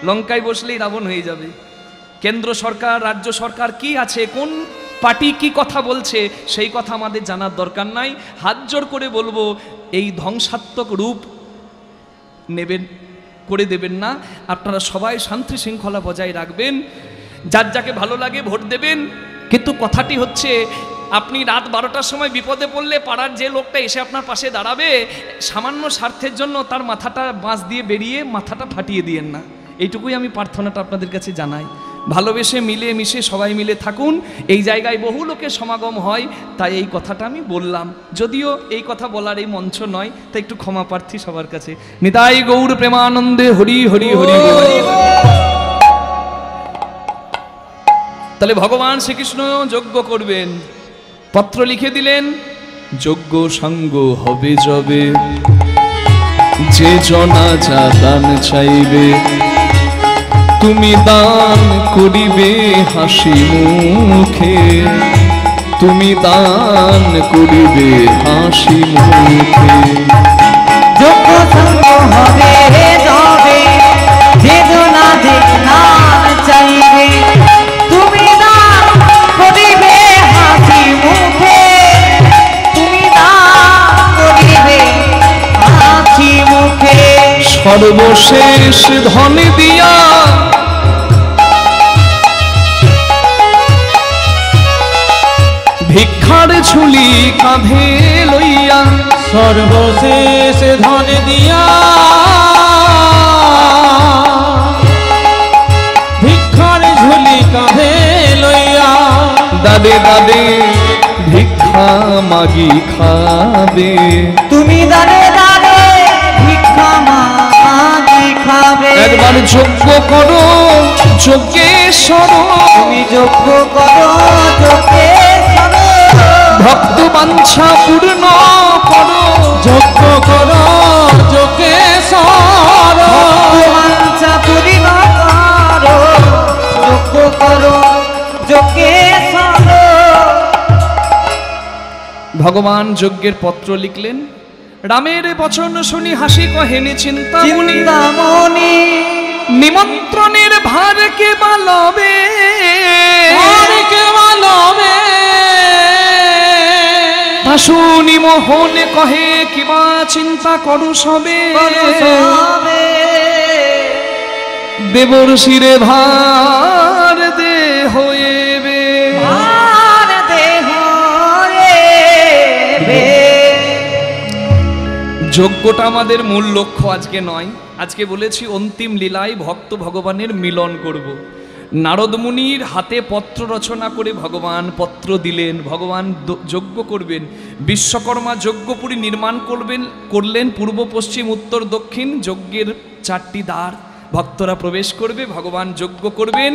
লঙ্কায় বসলেই রাবণ হয়ে যাবে। কেন্দ্র সরকার, রাজ্য সরকার কি আছে, কোন পার্টি কি কথা বলছে, সেই কথা আমাদের জানার দরকার নাই। হাত জোর করে বলবো, এই ধ্বংসাত্মক রূপ নেবেন, করে দেবেন না। আপনারা সবাই শান্তি শৃঙ্খলা বজায় রাখবেন, যার যাকে ভালো লাগে ভোট দেবেন। কিন্তু কথাটি হচ্ছে, আপনি রাত 12টার সময় বিপদে পড়লে পাড়ার যে লোকটা এসে আপনার পাশে দাঁড়াবে, সামান্য স্বার্থের জন্য তার মাথাটা বাঁশ দিয়ে বেরিয়ে মাথাটা ফাটিয়ে দিয়েন না। এইটুকুই আমি প্রার্থনাটা আপনাদের কাছে জানাই। ভালোবেসে মিলে মিশে সবাই মিলে থাকুন। এই জায়গায় বহু লোকের সমাগম হয়, তাই এই কথাটা আমি বললাম। যদিও এই কথা বলার এই মঞ্চ নয়, তাই একটু ক্ষমা প্রার্থী সবার কাছে। নিতাই গৌর প্রেমানন্দে হরি হরি হরি হরি। তাহলে ভগবান শ্রীকৃষ্ণ যজ্ঞ করবেন, পত্র লিখে দিলেন, যজ্ঞ সঙ্গ হবে যবে, যে জনা যা দান চাইবে, তুমি দান করিবে হাসি মুখে, তুমি দান করিবে হাসি মুখে।
যোগ্য সঙ্গ হবে যবে, যে জনা যে দান চাইবে, তুমি দান করিবে হাসি মুখে, তুমি দান করিবে হাসি মুখে।
সর্বশেষ ধন দিয়া ভিক্ষার ঝুলি কাঁধে লইয়া,
সর্বশেষ ধন দিয়া ভিক্ষার ঝুলি কাঁধে লইয়া,
দাদে দাদে ভিক্ষা মাগি খাবে,
তুমি দাঁড়ে দাঁড়ে ভিক্ষা মাগি খাবে।
একবার যজ্ঞ করো যজ্ঞেশ্বর,
তুমি যজ্ঞ করো যজ্ঞেশ্বর,
ভক্ত বাঞ্ছা পূর্ণ করো,
যজ্ঞ করো যোগেশ্বর,
বাঞ্ছা পূর্ণ করো, যজ্ঞ করো যজ্ঞেশ্বর।
ভগবান যজ্ঞের পত্র লিখলেন। রামের বচন শুনি হাসি কহেনি চিন্তামণি,
চিন্তামণি
নিমন্ত্রণের ভার কে বালবে,
কে মালবে,
শুনি মোহন কহে কিবা চিন্তা করু সবে,
সবে
দেবর শিরে ভার দে হয়েবে।
আর দেহ রে।
যজ্ঞটা আমাদের মূল লক্ষ্য আজকে নয়। আজকে বলেছি অন্তিম লীলায় ভক্ত ভগবানের মিলন করব। নারদ মুনির হাতে পত্র রচনা করে ভগবান পত্র দিলেন, ভগবান যজ্ঞ করবেন। বিশ্বকর্মা যজ্ঞপুরী নির্মাণ করলেন পূর্ব পশ্চিম উত্তর দক্ষিণ, যজ্ঞের 4টি দ্বার, ভক্তরা প্রবেশ করবে, ভগবান যজ্ঞ করবেন।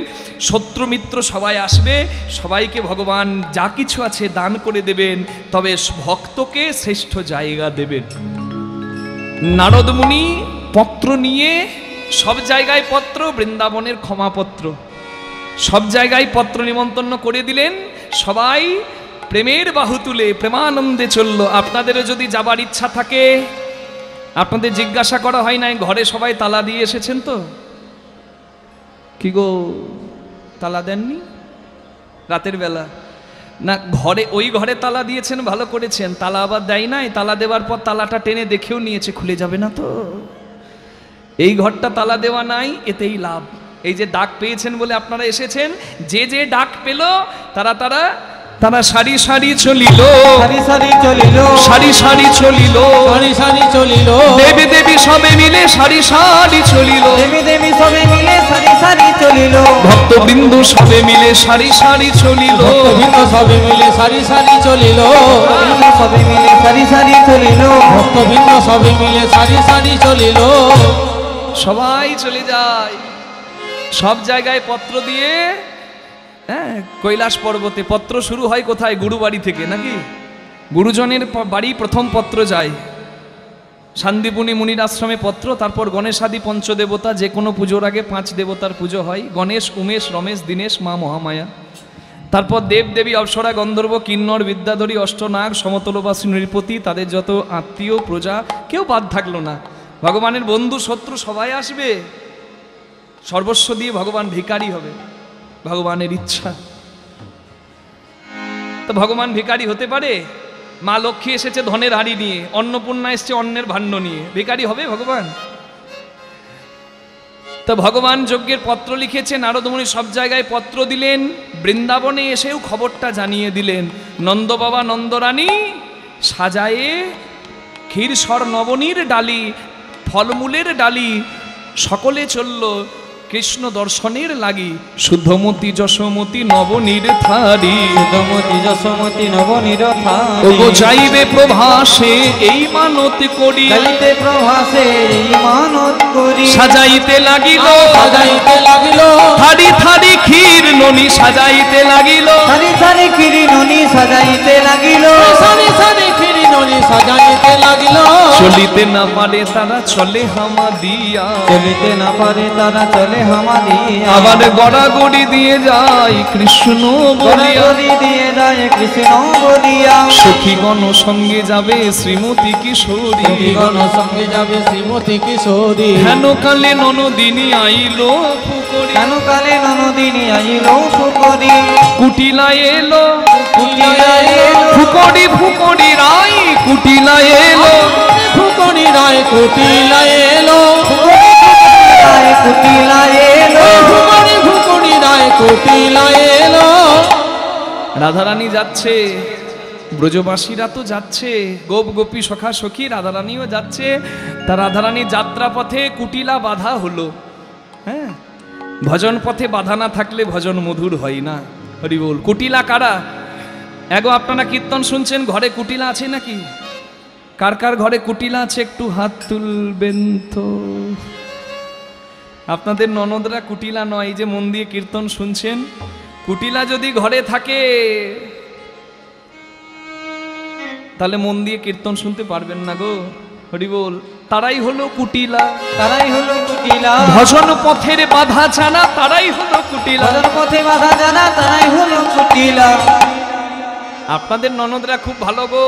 শত্রু মিত্র সবাই আসবে, সবাইকে ভগবান যা কিছু আছে দান করে দেবেন, তবে ভক্তকে শ্রেষ্ঠ জায়গা দেবেন। নারদ মুনি পত্র নিয়ে সব জায়গায় পত্র, বৃন্দাবনের ক্ষমাপত্র, সব জায়গায় পত্র নিমন্ত্রণ করে দিলেন। সবাই প্রেমের বাহু তুলে প্রেমানন্দে চলল। আপনাদেরও যদি যাবার ইচ্ছা থাকে, আপনাদের জিজ্ঞাসা করা হয় নাই ঘরে সবাই তালা দিয়ে এসেছেন তো? কি গো, তালা দেননি রাতের বেলা? না, ঘরে ওই ঘরে তালা দিয়েছেন, ভালো করেছেন। তালা আবার দেয় নাই, তালা দেওয়ার পর তালাটা টেনে দেখেও নিয়েছে, খুলে যাবে না তো। এই ঘরটা তালা দেওয়া নাই, এতেই লাভ। এই যে ডাক পেয়েছেন বলে আপনারা এসেছেন, যে যে ডাক পেল তারা সারি সারি চলিল,
সারি সারি চলিল,
সারি সারি চলিল,
সারি সারি চলিল,
দেবী দেবী সবে মিলে সারি সারি চলিল,
দেবী দেবী সবে মিলে সারি সারি চলিল,
ভক্তবৃন্দ সবে মিলে সারি সারি চলিল,
ভক্তবৃন্দ সবে মিলে সারি সারি চলিল,
সবে মিলে সারি সারি চলিল,
ভক্তবৃন্দ সবে মিলে সারি সারি চলিল।
সবাই চলে যায়। সব জায়গায় পত্র দিয়ে, হ্যাঁ, কৈলাস পর্বতে পত্র শুরু হয় কোথায়? গুরু বাড়ি থেকে, নাকি? গুরুজনের বাড়ি প্রথম পত্র যায়। শান্তিপুনি মুনির আশ্রমে পত্র, তারপর গণেশাদি পঞ্চদেবতা, যে কোনো পুজোর আগে 5 দেবতার পুজো হয়। গণেশ, উমেশ, রমেশ, দীনেশ, মা মহামায়া। তারপর দেব দেবী, অপ্সরা, গন্ধর্ব, কিন্নর, বিদ্যাধরী, অষ্টনাগ, সমতলবাসী, নৃপতি, তাদের যত আত্মীয় প্রজা, কেউ বাদ থাকলো না। ভগবানের বন্ধু শত্রু সবাই আসবে। সর্বস্ব দিয়ে ভগবান ভিখারি হবে, ভগবানের ইচ্ছা। তো ভগবান ভিখারি হতে পারে? মা লক্ষ্মী এসেছে ধনের হাড়ি নিয়ে, অন্নপূর্ণা এসছে অন্নের ভাণ্ড নিয়ে, ভিখারি হবে ভগবান? তো ভগবান যজ্ঞের পত্র লিখেছেন, নারদমুনি সব জায়গায় পত্র দিলেন, বৃন্দাবনে এসেও খবরটা জানিয়ে দিলেন। নন্দ বাবা নন্দরানী সাজায়ে ক্ষীরসর নবনীর ডালি, ফলমূলের ডালি, সকলে চলল কৃষ্ণ দর্শনের লাগি। শুদ্ধমতী যশোমতী নবনীর থারি,
সুধমতি যশোমতি নবনীর
ওগো যাইবে প্রভাসে এই মানত করি,
যাইতে প্রভাসে এই মানত করি।
সাজাইতে লাগিল
সাজাইতে লাগিল
থারি থারি ক্ষীর ননি, সাজাইতে লাগিল
সারি সারি ক্ষীরি ননি সাজাইতে লাগিল।
সারি সারি ক্ষীরি ননি সাজাইতে লাগিল।
চলিতে না পারে তারা চলে হামা দিয়া,
চলিতে না পারে তারা চলে হামাদিয়া।
আবার গড়াগড়ি দিয়ে যায় কৃষ্ণ বলিয়া,
গড়াগড়ি দিয়ে যায় কৃষ্ণ বলিয়া।
সখীগণ সঙ্গে যাবে শ্রীমতী কিশোরী,
গণ সঙ্গে যাবে শ্রীমতী কিশোরী।
হেন কালে ননদিনী আইল ফুকরি,
কেন কালে ননদিনী আইল ফুকরি।
কুটিলা এলো
কুটিলা এলো
ফুকরি ফুকরি রাই, কুটিলা এলো
ফুকনি রায় কুটিলা এলো।
রায় কুটিলা এলো।
ফুকনি ফুকনি রায় কুটিলা এলো।
রাধারানী যাচ্ছে, ব্রজবাসীরা তো যাচ্ছে, গোপ গোপী সখা সখী রাধারানীও যাচ্ছে। তা রাধারানীর যাত্রা পথে কুটিলা বাধা হলো। হ্যাঁ, ভজন পথে বাধা না থাকলে ভজন মধুর হয় না। হরি বল। কুটিলা কারা? এগো আপনারা কীর্তন শুনছেন, ঘরে কুটিলা আছে নাকি? কার কার ঘরে কুটিলা আছে একটু হাত তুলবেন তো। আপনাদের ননদরা কুটিলা নয়, যে মন দিয়ে কীর্তন শুনছেন, কুটিলা যদি ঘরে থাকে তাহলে মন দিয়ে কীর্তন শুনতে পারবেন না গো। হরি বল। তারাই হলো কুটিলা,
তারাই হলো কুটিলা।
ভজন পথের বাধা জানা তারাই হলো কুটিলা।
ভজন পথে বাধা জানা তারাই হলো কুটিলা।
আপনাদের ননদরা খুব ভালো গো।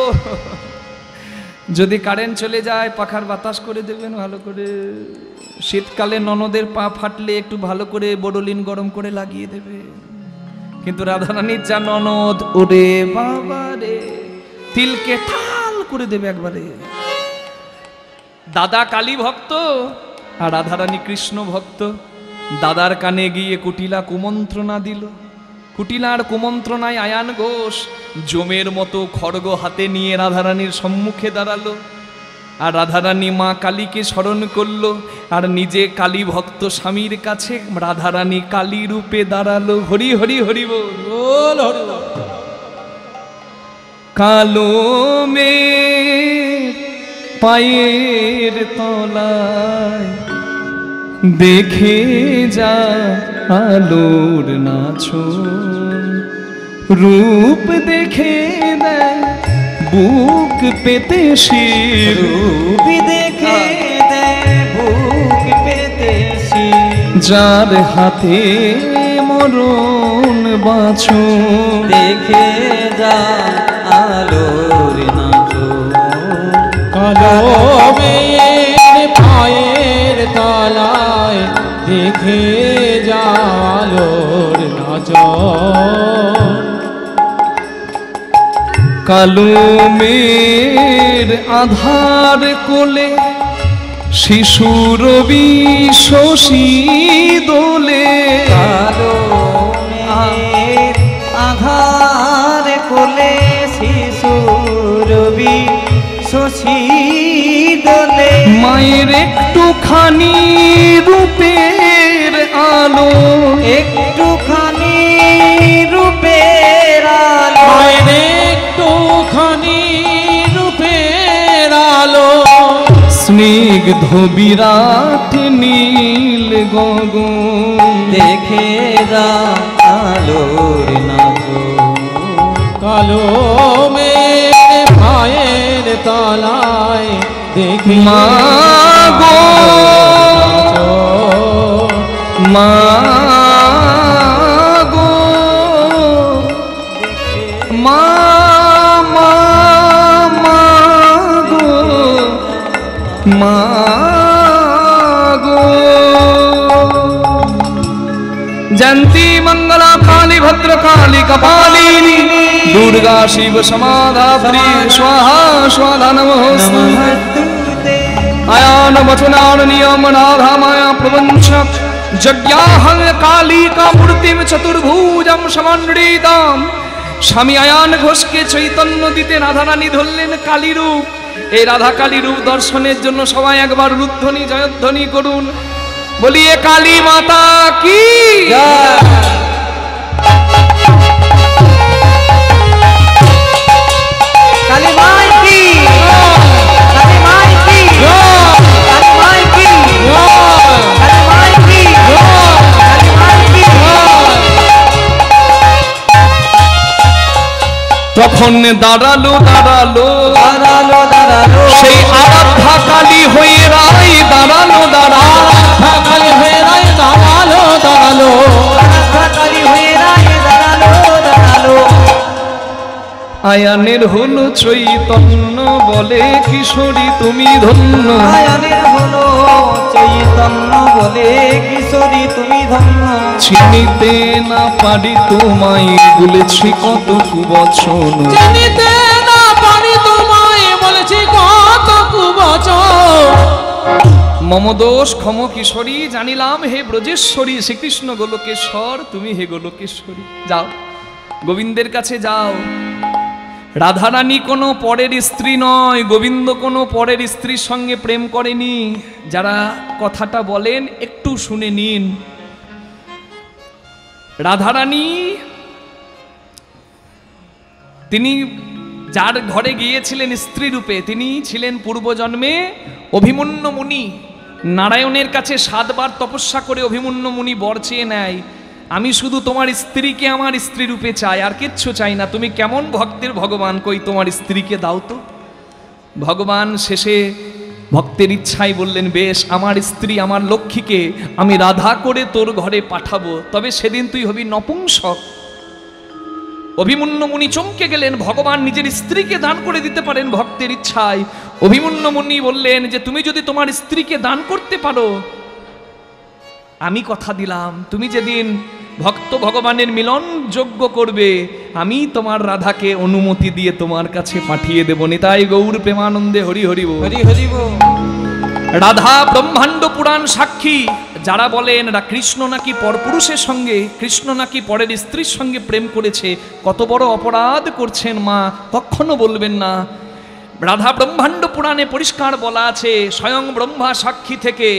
যদি কারেন্ট চলে যায় পাখার বাতাস করে দেবেন ভালো করে। শীতকালে ননদের পা ফাটলে একটু ভালো করে বোরোলিন গরম করে লাগিয়ে দেবে। কিন্তু রাধারানীর যা ননদ, ওরে বাবা রে, তিলকে ঠাল করে দেবে একবারে। দাদা কালী ভক্ত আর রাধারানী কৃষ্ণ ভক্ত। দাদার কানে গিয়ে কুটিলা কুমন্ত্রণা দিল। কুটিলার কুমন্ত্রণায় আয়ান ঘোষ জমের মতো খড়গ হাতে নিয়ে রাধারানীর সম্মুখে দাঁড়ালো। আর রাধারানী মা কালীকে স্মরণ করলো, আর নিজে কালী ভক্ত স্বামীর কাছে রাধারানী কালী রূপে দাঁড়ালো। হরি হরি হরি বল।
বল হরি বল।
কালো মেঘ পায়ের তলায় দেখে যা আলোর নাচন, রূপ দেখে দেয় বুক পেতে শির,
রূপ দেখে দেয় বুক পেতে শির।
যার হাতে মরণ বাঁচন,
দেখে যা আলোর নাচন।
কালো মেয়ের পায়ের তলায় দেখে জালোর নাচন।
কালো মের আধার কোলে শিশুর শশী দোলে,
কালো মেঘের আধার কোলে শিশু রবি শশী দোলে।
মায়ের একটুখানি রূপের আলো,
একটুখানি রূপের আলো।
মায়ের একটুখানি রূপের আলো।
স্নিগ্ধ বিরাট নীল গগন,
দেখে যা আলোর নাচন।
কালো মেয়ের পায়ের তলায় দেখি
মা গো মা গো মা মা মা গো মা গো। जयंती मंगला काली भद्र काली कपालिनी दुर्गा शिव समाधात्री स्वाहा स्वाहा नमोस्तुते।
नमस्ते
आयान वचनान नियम नाधा माया प्रपंच যজ্ঞাহং কালিকা মূর্তিম চতুর্ভুজম সমন্বিতাম। স্বামী আয়ান ঘোষকে চৈতন্য দিতে রাধারানী ধরলেন কালী রূপ। এই রাধা কালী রূপ দর্শনের জন্য সবাই একবার রুদ্ধনি জয়ধ্বনি করুন, বলিয়ে কালী মাতা কি।
কালী মাই কি, কালী মাই কি, কালী মাই কি, কালী মাই কি, কালী মাই কি।
তখন দাঁড়ালো দাঁড়ালো
দাঁড়ালো দাঁড়ালো
সেই আরাধ্যা কালী হয়ে রাই দাঁড়ালো দাঁড়ালো
কালী হয়ে রায় দাঁড়ালো দাঁড়ালো।
আরাধ্যা কালী হয়ে রায় দাঁড়ালো দাঁড়ালো।
আয়ানের হলো চৈতন্য বলে কিশোরী তুমি ধন্য।
আয়ানের হলো চৈতন্য বলে কিশোরী তুমি ধন্য।
চিনিতে না পারি তোমায় বলেছি কত কুবচন।
চিনিতে না পারি তোমায় বলেছি কত কুবচন।
মম দোষ ক্ষম কিশোরী জানিলাম হে ব্রজেশ্বরী। শ্রীকৃষ্ণ গোলকেশ্বর তুমি হে গোলকেশ্বরী। যাও গোবিন্দের কাছে যাও। রাধারানী কোনো পরের স্ত্রী নয়, গোবিন্দ কোনো পরের স্ত্রীর সঙ্গে প্রেম করেনি। যারা কথাটা বলেন একটু শুনে নিন। রাধারানী তিনি যার ঘরে গিয়েছিলেন স্ত্রী রূপে, তিনি ছিলেন পূর্বজন্মে অভিমন্যু মুনি। নারায়ণের কাছে 7 বার তপস্যা করে অভিমন্যু মুনি বর চেয়ে নেয়, আমি শুধু তোমার স্ত্রীকে আমার স্ত্রী রূপে চাই, আর কিচ্ছু চাই না। তুমি কেমন ভক্তের ভগবান, কই তোমার স্ত্রীকে দাও তো। ভগবান শেষে ভক্তের ইচ্ছাই বললেন, বেশ আমার স্ত্রী আমার লক্ষ্মীকে আমি রাধা করে তোর ঘরে পাঠাবো, তবে সেদিন তুই হবি নপুংসক। অভিমন্যু মুনি চমকে গেলেন, ভগবান নিজের স্ত্রীকে দান করে দিতে পারেন ভক্তের ইচ্ছায়। অভিমন্যু মুনি বললেন যে তুমি যদি তোমার স্ত্রীকে দান করতে পারো, আমি কথা দিলাম তুমি যেদিন ভক্ত ভগবানের মিলন যোগ্য করবে, আমি তোমার রাধাকে অনুমতি দিয়ে তোমার কাছে পাঠিয়ে দেব। নিতাই গৌর প্রেমানন্দে হরি হরি বল।
হরি হরি বল।
রাধা ব্রহ্মাণ্ড পুরাণ সাক্ষী। যারা বলেন কৃষ্ণ নাকি পরপুরুষের সঙ্গে, কৃষ্ণ নাকি পরের স্ত্রীর সঙ্গে প্রেম করেছে, কত বড় অপরাধ করছেন মা, কখনো বলবেন না। রাধা ব্রহ্মাণ্ড পুরাণে পরিষ্কার বলা আছে, স্বয়ং ব্রহ্মা সাক্ষী থেকে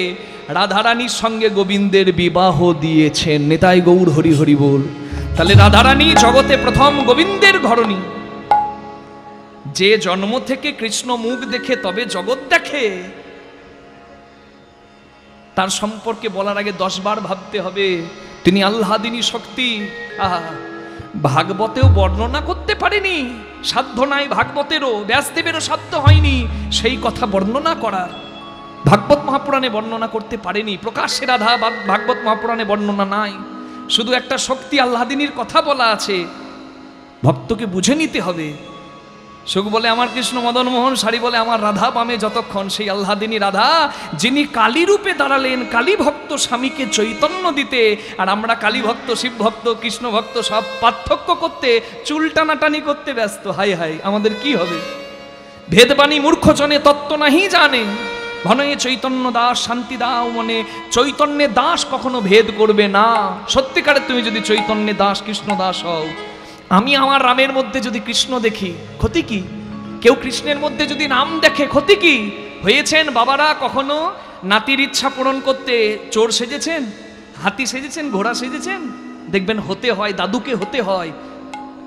রাধারানীর সঙ্গে গোবিন্দের বিবাহ দিয়েছেন। নিতাই গৌর হরি হরি বল। তাহলে রাধারানী জগতে প্রথম গোবিন্দের ঘরণী। যে জন্ম থেকে কৃষ্ণ মুখ দেখে তবে জগৎ দেখে, তার সম্পর্কে বলার আগে 10 বার ভাবতে হবে। তিনি আহ্লাদিনী শক্তি। ভাগবতেও বর্ণনা করতে পারেনি, সাধ্য নাই ভাগবতেরও, ব্যাসদেবেরও সাধ্য হয়নি সেই কথা বর্ণনা করার। ভাগবত মহাপুরাণে বর্ণনা করতে পারেনি, প্রকাশ্যে রাধা ভাগবত মহাপুরাণে বর্ণনা নাই। শুধু একটা শক্তি আহ্লাদিনীর কথা বলা আছে, ভক্তকে বুঝে নিতে হবে। সুখ বলে আমার কৃষ্ণ মদন মোহন, শাড়ি বলে আমার রাধা পামে যতক্ষণ। সেই আহ্লাদিনী রাধা যিনি কালী রূপে দাঁড়ালেন কালী ভক্ত স্বামীকে চৈতন্য দিতে, আর আমরা কালী ভক্ত শিব ভক্ত কৃষ্ণ ভক্ত সব পার্থক্য করতে চুল টানাটানি করতে ব্যস্ত। হাই হাই আমাদের কি হবে। ভেদবাণী মূর্খজনে তত্ত্ব নাহি জানে, ঘনয়ে চৈতন্য দাস শান্তি দাও মনে। চৈতন্যের দাস কখনো ভেদ করবে না। সত্যিকারে তুমি যদি চৈতন্যের দাস কৃষ্ণ দাস হও, আমি আমার রামের মধ্যে যদি কৃষ্ণ দেখি ক্ষতি কি? কেউ কৃষ্ণের মধ্যে যদি রাম দেখে ক্ষতি কি? হয়েছেন বাবারা কখনো নাতির ইচ্ছা পূরণ করতে চোর সেজেছেন, হাতি সেজেছেন, ঘোড়া সেজেছেন? দেখবেন হতে হয়, দাদুকে হতে হয়।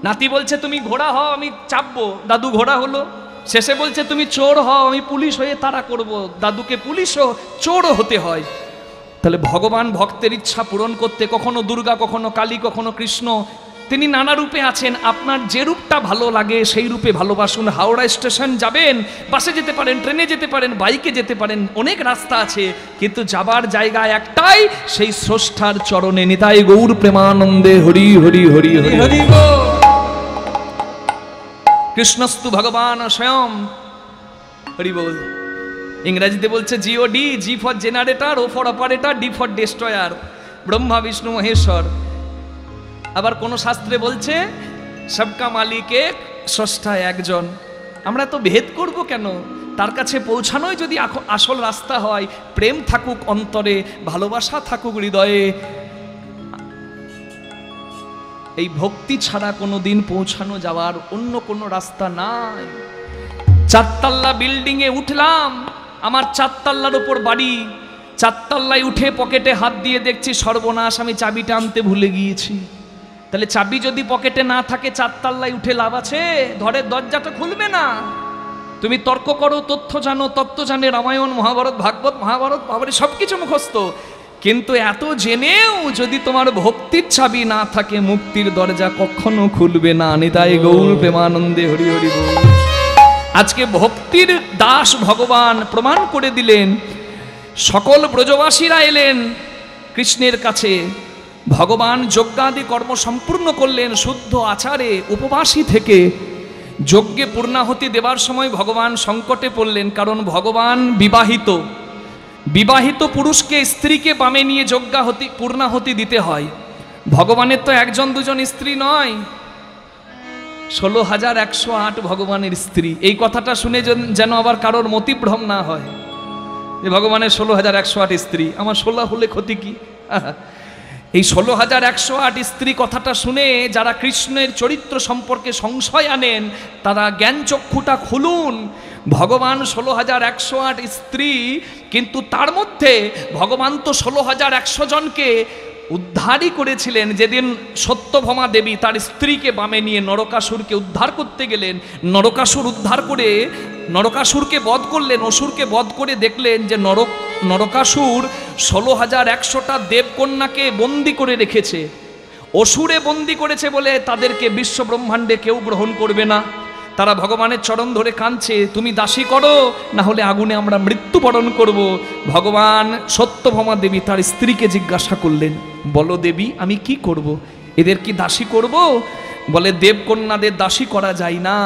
নাতি বলছে তুমি ঘোড়া হও আমি চাপবো, দাদু ঘোড়া হলো। শেষে বলছে তুমি চোর হও আমি পুলিশ হয়ে তাড়া করব, দাদুকে পুলিশও চোরও হতে হয়। তাহলে ভগবান ভক্তের ইচ্ছা পূরণ করতে কখনো দুর্গা, কখনো কালী, কখনো কৃষ্ণ, তিনি নানা রূপে আছেন। আপনার যে রূপটা ভালো লাগে সেই রূপে ভালোবাসুন। হাওড়া স্টেশন যাবেন, বাসে যেতে পারেন, ট্রেনে যেতে পারেন, বাইকে যেতে পারেন, অনেক রাস্তা আছে, কিন্তু যাবার জায়গা একটাই, সেই স্রষ্টার চরণে। নিতাই গৌর প্রেমানন্দে হরি হরি হরি হরি হরি। কৃষ্ণস্তু ভগবান স্বয়ং হরি বল। ইংরেজিতে বলছে GOD, G for generator, O for operator, D for destroyer. Brahma Vishnu Maheshwar. আবার কোন শাস্ত্রে বলছে সবকা মালিক এক, স্রষ্টা একজন। আমরা তো ভেদ করব কেন? তার কাছে পৌঁছানোই যদি আসল রাস্তা হয়, প্রেম থাকুক অন্তরে, ভালোবাসা থাকুক হৃদয়ে, এই ভক্তি ছাড়া কোনোদিন পৌঁছানো যাওয়ার অন্য কোনো রাস্তা নাই। 4 তল্লা বিল্ডিং এ উঠলাম, আমার 4 তল্লার উপর বাড়ি, 4 তল্লায় উঠে পকেটে হাত দিয়ে দেখছি সর্বনাশ, আমি চাবিটা আনতে ভুলে গিয়েছি। তাহলে চাবি যদি পকেটে না থাকে 4 তল্লায় উঠে লাভ আছে? ঘরের দরজাটা খুলবে না। তুমি তর্ক করো, তথ্য জানো, তত্ত্ব জানে, রামায়ণ মহাভারত ভাগবত মহাভারত বাবারে সবকিছু মুখস্থ, কিন্তু এত জেনেও যদি তোমার ভক্তির চাবি না থাকে, মুক্তির দরজা কখনো খুলবে না। নিতাই গৌর প্রেমানন্দে হরি হরি বল। আজকে ভক্তির দাস ভগবান প্রমাণ করে দিলেন। সকল ব্রজবাসীরা এলেন কৃষ্ণের কাছে, ভগবান যজ্ঞাদি কর্ম সম্পূর্ণ করলেন শুদ্ধ আচারে উপবাসী থেকে। যজ্ঞে পূর্ণাহুতি দেবার সময় ভগবান সংকটে পড়লেন, কারণ ভগবান বিবাহিত। বিবাহিত পুরুষকে স্ত্রীকে বামে নিয়ে যজ্ঞাহুতি পূর্ণাহুতি দিতে হয়। ভগবানের তো 1জন 2জন স্ত্রী নয়, 16,108 ভগবানের স্ত্রী। এই কথাটা শুনে যেন আবার কারোর মতিভ্রম না হয় যে ভগবানের 16,108 স্ত্রী, আমার 16 হলে ক্ষতি কি? এই 16,108 স্ত্রী কথাটা শুনে যারা কৃষ্ণের চরিত্র সম্পর্কে সংশয় আনেন, তারা জ্ঞান চক্ষুটা খুলুন। ভগবান 16,108 স্ত্রী, কিন্তু তার মধ্যে ভগবান তো 16,100 জনকে উদ্ধারই করেছিলেন। যেদিন সত্যভামা দেবী তার স্ত্রীকে বামে নিয়ে নরকাসুরকে উদ্ধার করতে গেলেন, নরকাসুর উদ্ধার করে নরকাসুরকে বধ করলেন, অসুরকে বধ করে দেখলেন যে নরকাসুর 16,100টা দেবকন্যাকে বন্দি করে রেখেছে। অসুরে বন্দি করেছে বলে তাদেরকে বিশ্ব ব্রহ্মাণ্ডে কেউ গ্রহণ করবে না। তারা ভগবানের চরণ ধরে কাঁদছে, তুমি দাসী করো, না হলে আগুনে আমরা মৃত্যুবরণ করব। ভগবান সত্যভামা দেবী তার স্ত্রীকে জিজ্ঞাসা করলেন, বলো দেবী আমি কি করব? এদের কি দাসী করব? বলে দেবকন্যাদের দাসী করা যায় না,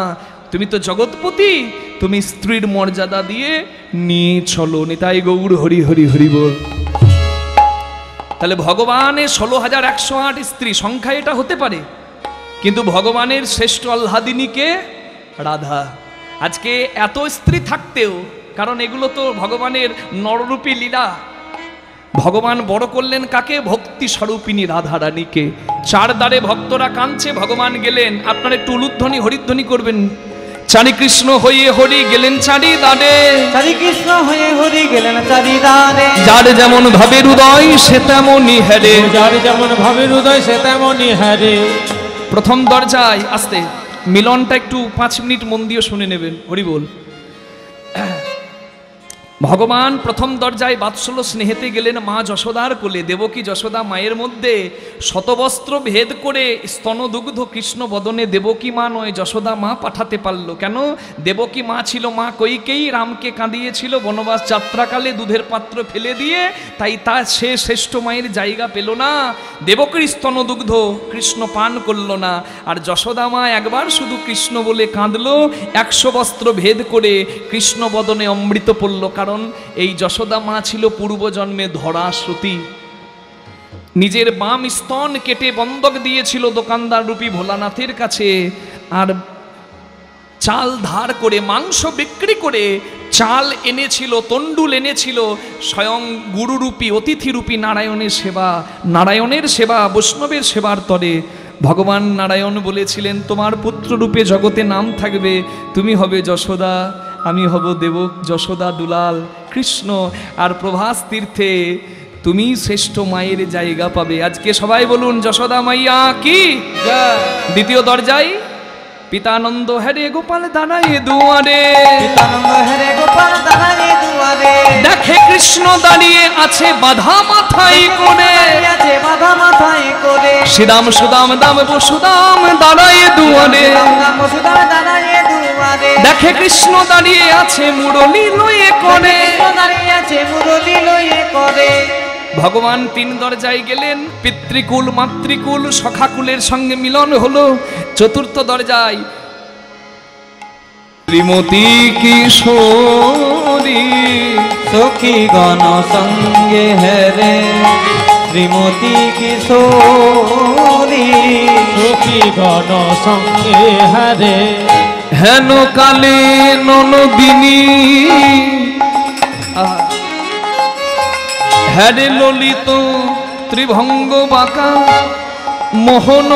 তুমি তো জগৎপতি, তুমি স্ত্রীর মর্যাদা দিয়ে নিয়ে চলো। নিতাই গৌর হরি হরি হরি বল। তাহলে ভগবানের 16,108 স্ত্রী সংখ্যা এটা হতে পারে, কিন্তু ভগবানের শ্রেষ্ঠ আহ্লাদিনীকে রাধা। আজকে এত স্ত্রী থাকতেও, কারণ এগুলো তো ভগবানের নররূপী লীলা, ভগবান বড় করলেন কাকে? ভক্তি স্বরূপিনী রাধা রানীকে। 4 দ্বারে ভক্তরা কাঁদছে, ভগবান গেলেন। আপনারা একটু উলুধ্বনি হরিধ্বনি করবেন। চারি কৃষ্ণ হয়ে হরি গেলেন চারি দ্বারে,
চারি কৃষ্ণ হয়ে হরি গেলেন চারি দ্বারে।
যার যেমন ভাবের হৃদয় সে তেমনই হারে,
যার যেমন ভাবের হৃদয় সে তেমনই হারে।
প্রথম দরজায় আসতে মিলনটা একটু 5 মিনিট মন দিয়ে শুনে নেবেন। হরি বল। ভগবান প্রথম দরজায় বাৎসল্য স্নেহেতে গেলেন মা যশোদার কোলে। দেবকী যশোদা মায়ের মধ্যে শতবস্ত্র ভেদ করে স্তনদুগ্ধ কৃষ্ণ বদনে দেবকী মা নয় যশোদা মা পাঠাতে পারল কেন? দেবকী মা ছিল মা কইকেয়ী, রামকে কাঁদিয়েছিল বনবাস যাত্রাকালে দুধের পাত্র ফেলে দিয়ে, তাই সে শ্রেষ্ঠ মায়ের জায়গা পেল না। দেবকীর স্তনদুগ্ধ কৃষ্ণ পান করল না, আর যশোদা মা একবার শুধু কৃষ্ণ বলে কাঁদল, 100 বস্ত্র ভেদ করে কৃষ্ণ বদনে অমৃত পড়ল। কারণ এই যশোদা মা ছিল পূর্বজন্মে ধরা শ্রুতি। নিজের বাম স্তন কেটে বন্ধক দিয়েছিল দোকানদার রূপী ভোলানাথের কাছে, আর চাল ধার করে মাংস বিক্রি করে চাল এনেছিল, তন্ডুল এনেছিল। স্বয়ং গুরুরূপী অতিথিরূপী নারায়ণের সেবা, নারায়ণের সেবা বৈষ্ণবের সেবার তরে ভগবান নারায়ণ বলেছিলেন, তোমার পুত্ররূপে জগতে নাম থাকবে, তুমি হবে যশোদা, আমি হব দেবক যশোদা দুলাল কৃষ্ণ, আর প্রভাস তীর্থে তুমি শ্রেষ্ঠ মায়ের জায়গা পাবে। আজকে সবাই বলুন যশোদা মাইয়া কি। দ্বিতীয় দরজায় পিতানন্দ হরে গোপাল দাঁড়ায় দুয়ারে,
পিতানন্দ হরে গোপাল দাঁড়ায় দুয়ারে।
দেখে কৃষ্ণ দাঁড়িয়ে আছে বাধা মাথায় করে,
আছে বাধা মাথায় করে।
শ্রীরাম সুদাম দাম বসুদাম দাঁড়ায় দুয়ারে,
বসুদাম দাঁড়ায় দুয়ারে।
দেখে কৃষ্ণ দাঁড়িয়ে আছে মুরলী লয়ে করে,
দাঁড়িয়ে আছে মুরলী লয়ে করে।
ভগবান 3 দরজায় গেলেন, পিতৃকুল মাতৃকুল সখাকুলের সঙ্গে মিলন হলো। 4র্থ দরজায় শ্রীমতী কিশোরী
সখী গণ সঙ্গে হরে, শ্রীমতী কিশোরী
সখী গণ সঙ্গে হরে।
হেন কালে ননদিনী হ্যারে ললিত ত্রিভঙ্গ বাঁকা মোহন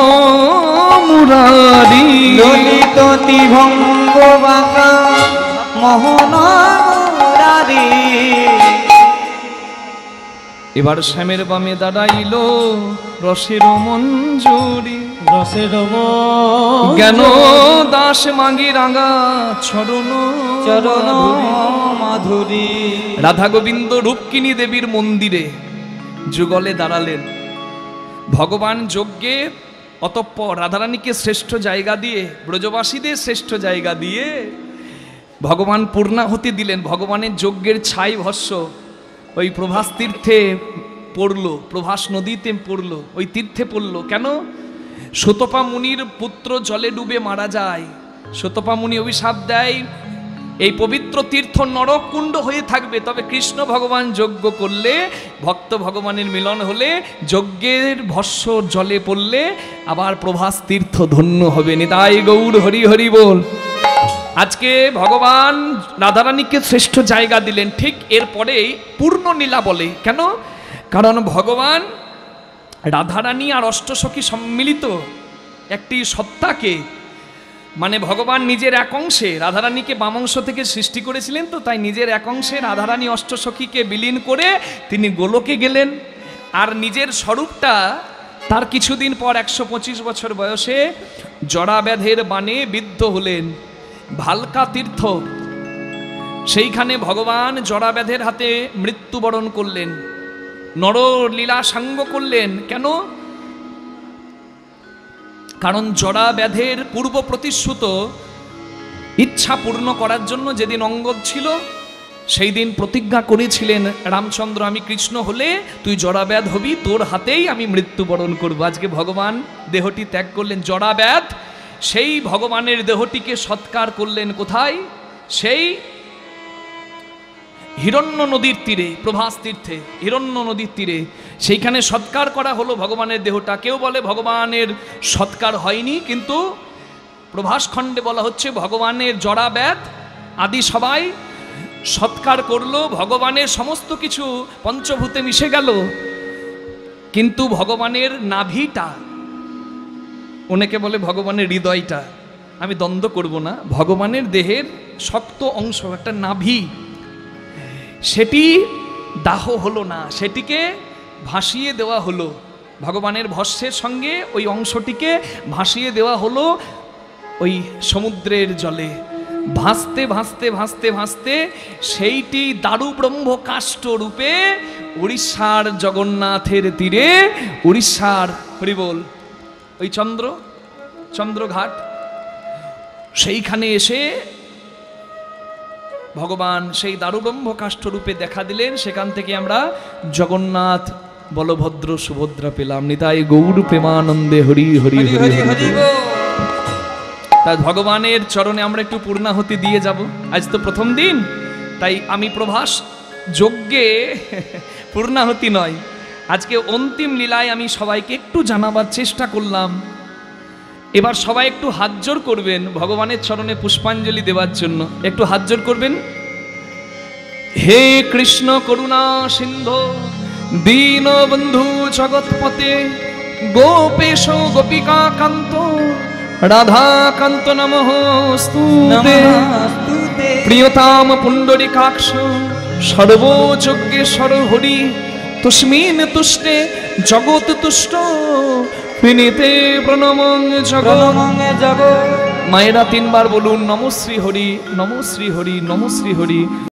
মুরারি।
ললিত ত্রিভঙ্গ বাঁকা মোহন মুরারি।
এবার শ্যামের বামে দাঁড়াইল রসের মঞ্জুরি।
রসের
জ্ঞান দাস মাগি রাঙা চরণ
চরণ মাধুরী।
রাধা গোবিন্দ রূপকিনী দেবীর মন্দিরে যুগলে দাঁড়ালেন। ভগবান যজ্ঞে অতঃপর রাধারানীকে শ্রেষ্ঠ জায়গা দিয়ে, ব্রজবাসীদের শ্রেষ্ঠ জায়গা দিয়ে ভগবান পূর্ণাহুতি দিলেন। ভগবানের যজ্ঞের ছাই ভস্য ওই প্রভাস তীর্থে পড়লো, প্রভাস নদীতে পড়লো, ওই তীর্থে পড়লো। কেন? সুতপা মুনির পুত্র জলে ডুবে মারা যায়। সুতপা মুনি অভিশাপ দেয়, এই পবিত্র তীর্থ নরক কুণ্ড হয়ে থাকবে, তবে কৃষ্ণ ভগবান যজ্ঞ করলে, ভক্ত ভগবানের মিলন হলে, যজ্ঞের ভস্য জলে পড়লে আবার প্রভাস তীর্থ ধন্য হবে। নিতাই গৌর হরি হরি বল। আজকে ভগবান রাধারানীকে শ্রেষ্ঠ জায়গা দিলেন। ঠিক এরপরেই পূর্ণ লীলা বলে। কেন? কারণ ভগবান রাধারানী আর অষ্টসখী সম্মিলিত একটি সত্তাকে, মানে ভগবান নিজের এক অংশে রাধারানীকে বাম অংশ থেকে সৃষ্টি করেছিলেন, তো তাই নিজের এক অংশে রাধারানী অষ্টসখীকে বিলীন করে তিনি গোলকে গেলেন। আর নিজের স্বরূপটা তার কিছুদিন পর 125 বছর বয়সে জরাব্যাধের বাণে বিদ্ধ হলেন। ভালকা তীর্থ, সেইখানে ভগবান জরাব্যাধের হাতে মৃত্যুবরণ করলেন, নরলীলা সাঙ্গ করলেন। কেন? কারণ জরাব্যাধের পূর্ব প্রতিশ্রুত ইচ্ছা পূর্ণ করার জন্য যেদিন অঙ্গদ ছিল সেই দিন প্রতিজ্ঞা করেছিলেন রামচন্দ্র, আমি কৃষ্ণ হলে তুই জরাব্যাধ হবি, তোর হাতেই আমি মৃত্যুবরণ করব। আজকে ভগবান দেহটি ত্যাগ করলেন। জরাব্যাধ সেই ভগবানের দেহটিকে সৎকার করলেন কোথায়? সেই হিরণ্য নদীর তীরে, প্রভাস তীর্থে হিরণ্য নদীর তীরে, সেইখানে সৎকার করা হলো ভগবানের দেহটা। কেউ বলে ভগবানের সৎকার হয়নি, কিন্তু প্রভাস খণ্ডে বলা হচ্ছে ভগবানের জরাব্যাধ আদি সবাই সৎকার করলো। ভগবানের সমস্ত কিছু পঞ্চভূতে মিশে গেল, কিন্তু ভগবানের নাভিটা, অনেকে বলে ভগবানের হৃদয়টা, আমি দ্বন্দ্ব করব না, ভগবানের দেহের শক্ত অংশ একটা নাভি, সেটি দাহ হলো না, সেটিকে ভাসিয়ে দেওয়া হলো। ভগবানের ভস্যের সঙ্গে ওই অংশটিকে ভাসিয়ে দেওয়া হলো ওই সমুদ্রের জলে। ভাসতে ভাসতে ভাসতে ভাসতে সেইটি দারু ব্রহ্ম কাষ্ঠ রূপে উড়িষ্যার জগন্নাথের তীরে, উড়িষ্যার হরিবোল ওই চন্দ্রঘাট, সেইখানে এসে ভগবান সেই দারুব্রহ্ম কাষ্ঠ রূপে দেখা দিলেন। সেখান থেকে আমরা জগন্নাথ, বলভদ্র, সুভদ্রা পেলাম। নিতাই গৌর প্রেমানন্দে হরি হরি হরি হরি। তাই ভগবানের চরণে আমরা একটু পূর্ণাহুতি দিয়ে যাব। আজ তো প্রথম দিন, তাই আমি প্রভাস যজ্ঞে পূর্ণাহুতি নয়, আজকে অন্তিম লীলায় আমি সবাইকে একটু জানাবার চেষ্টা করলাম। এবার সবাই একটু হাত জোড় করবেন ভগবানের চরণে পুষ্পাঞ্জলি দেওয়ার জন্য। একটু হাত জোড় করবেন। হে কৃষ্ণ করুণা সিন্ধু দীনবন্ধু জগৎপতে গোপেশ গোপিকা কান্ত রাধা কান্ত নমস্তুতে। প্রিয়তাম পুণ্ডরিকাক্ষ সর্বযজ্ঞেশ্বর হরি তস্মিন তুষ্টে জগৎ তুষ্ট বিনীতে প্রণমং জগৎ। মায়েরা 3 বার বলুন নমঃ শ্রী হরি, নমঃ শ্রী হরি, নমঃ শ্রী হরি।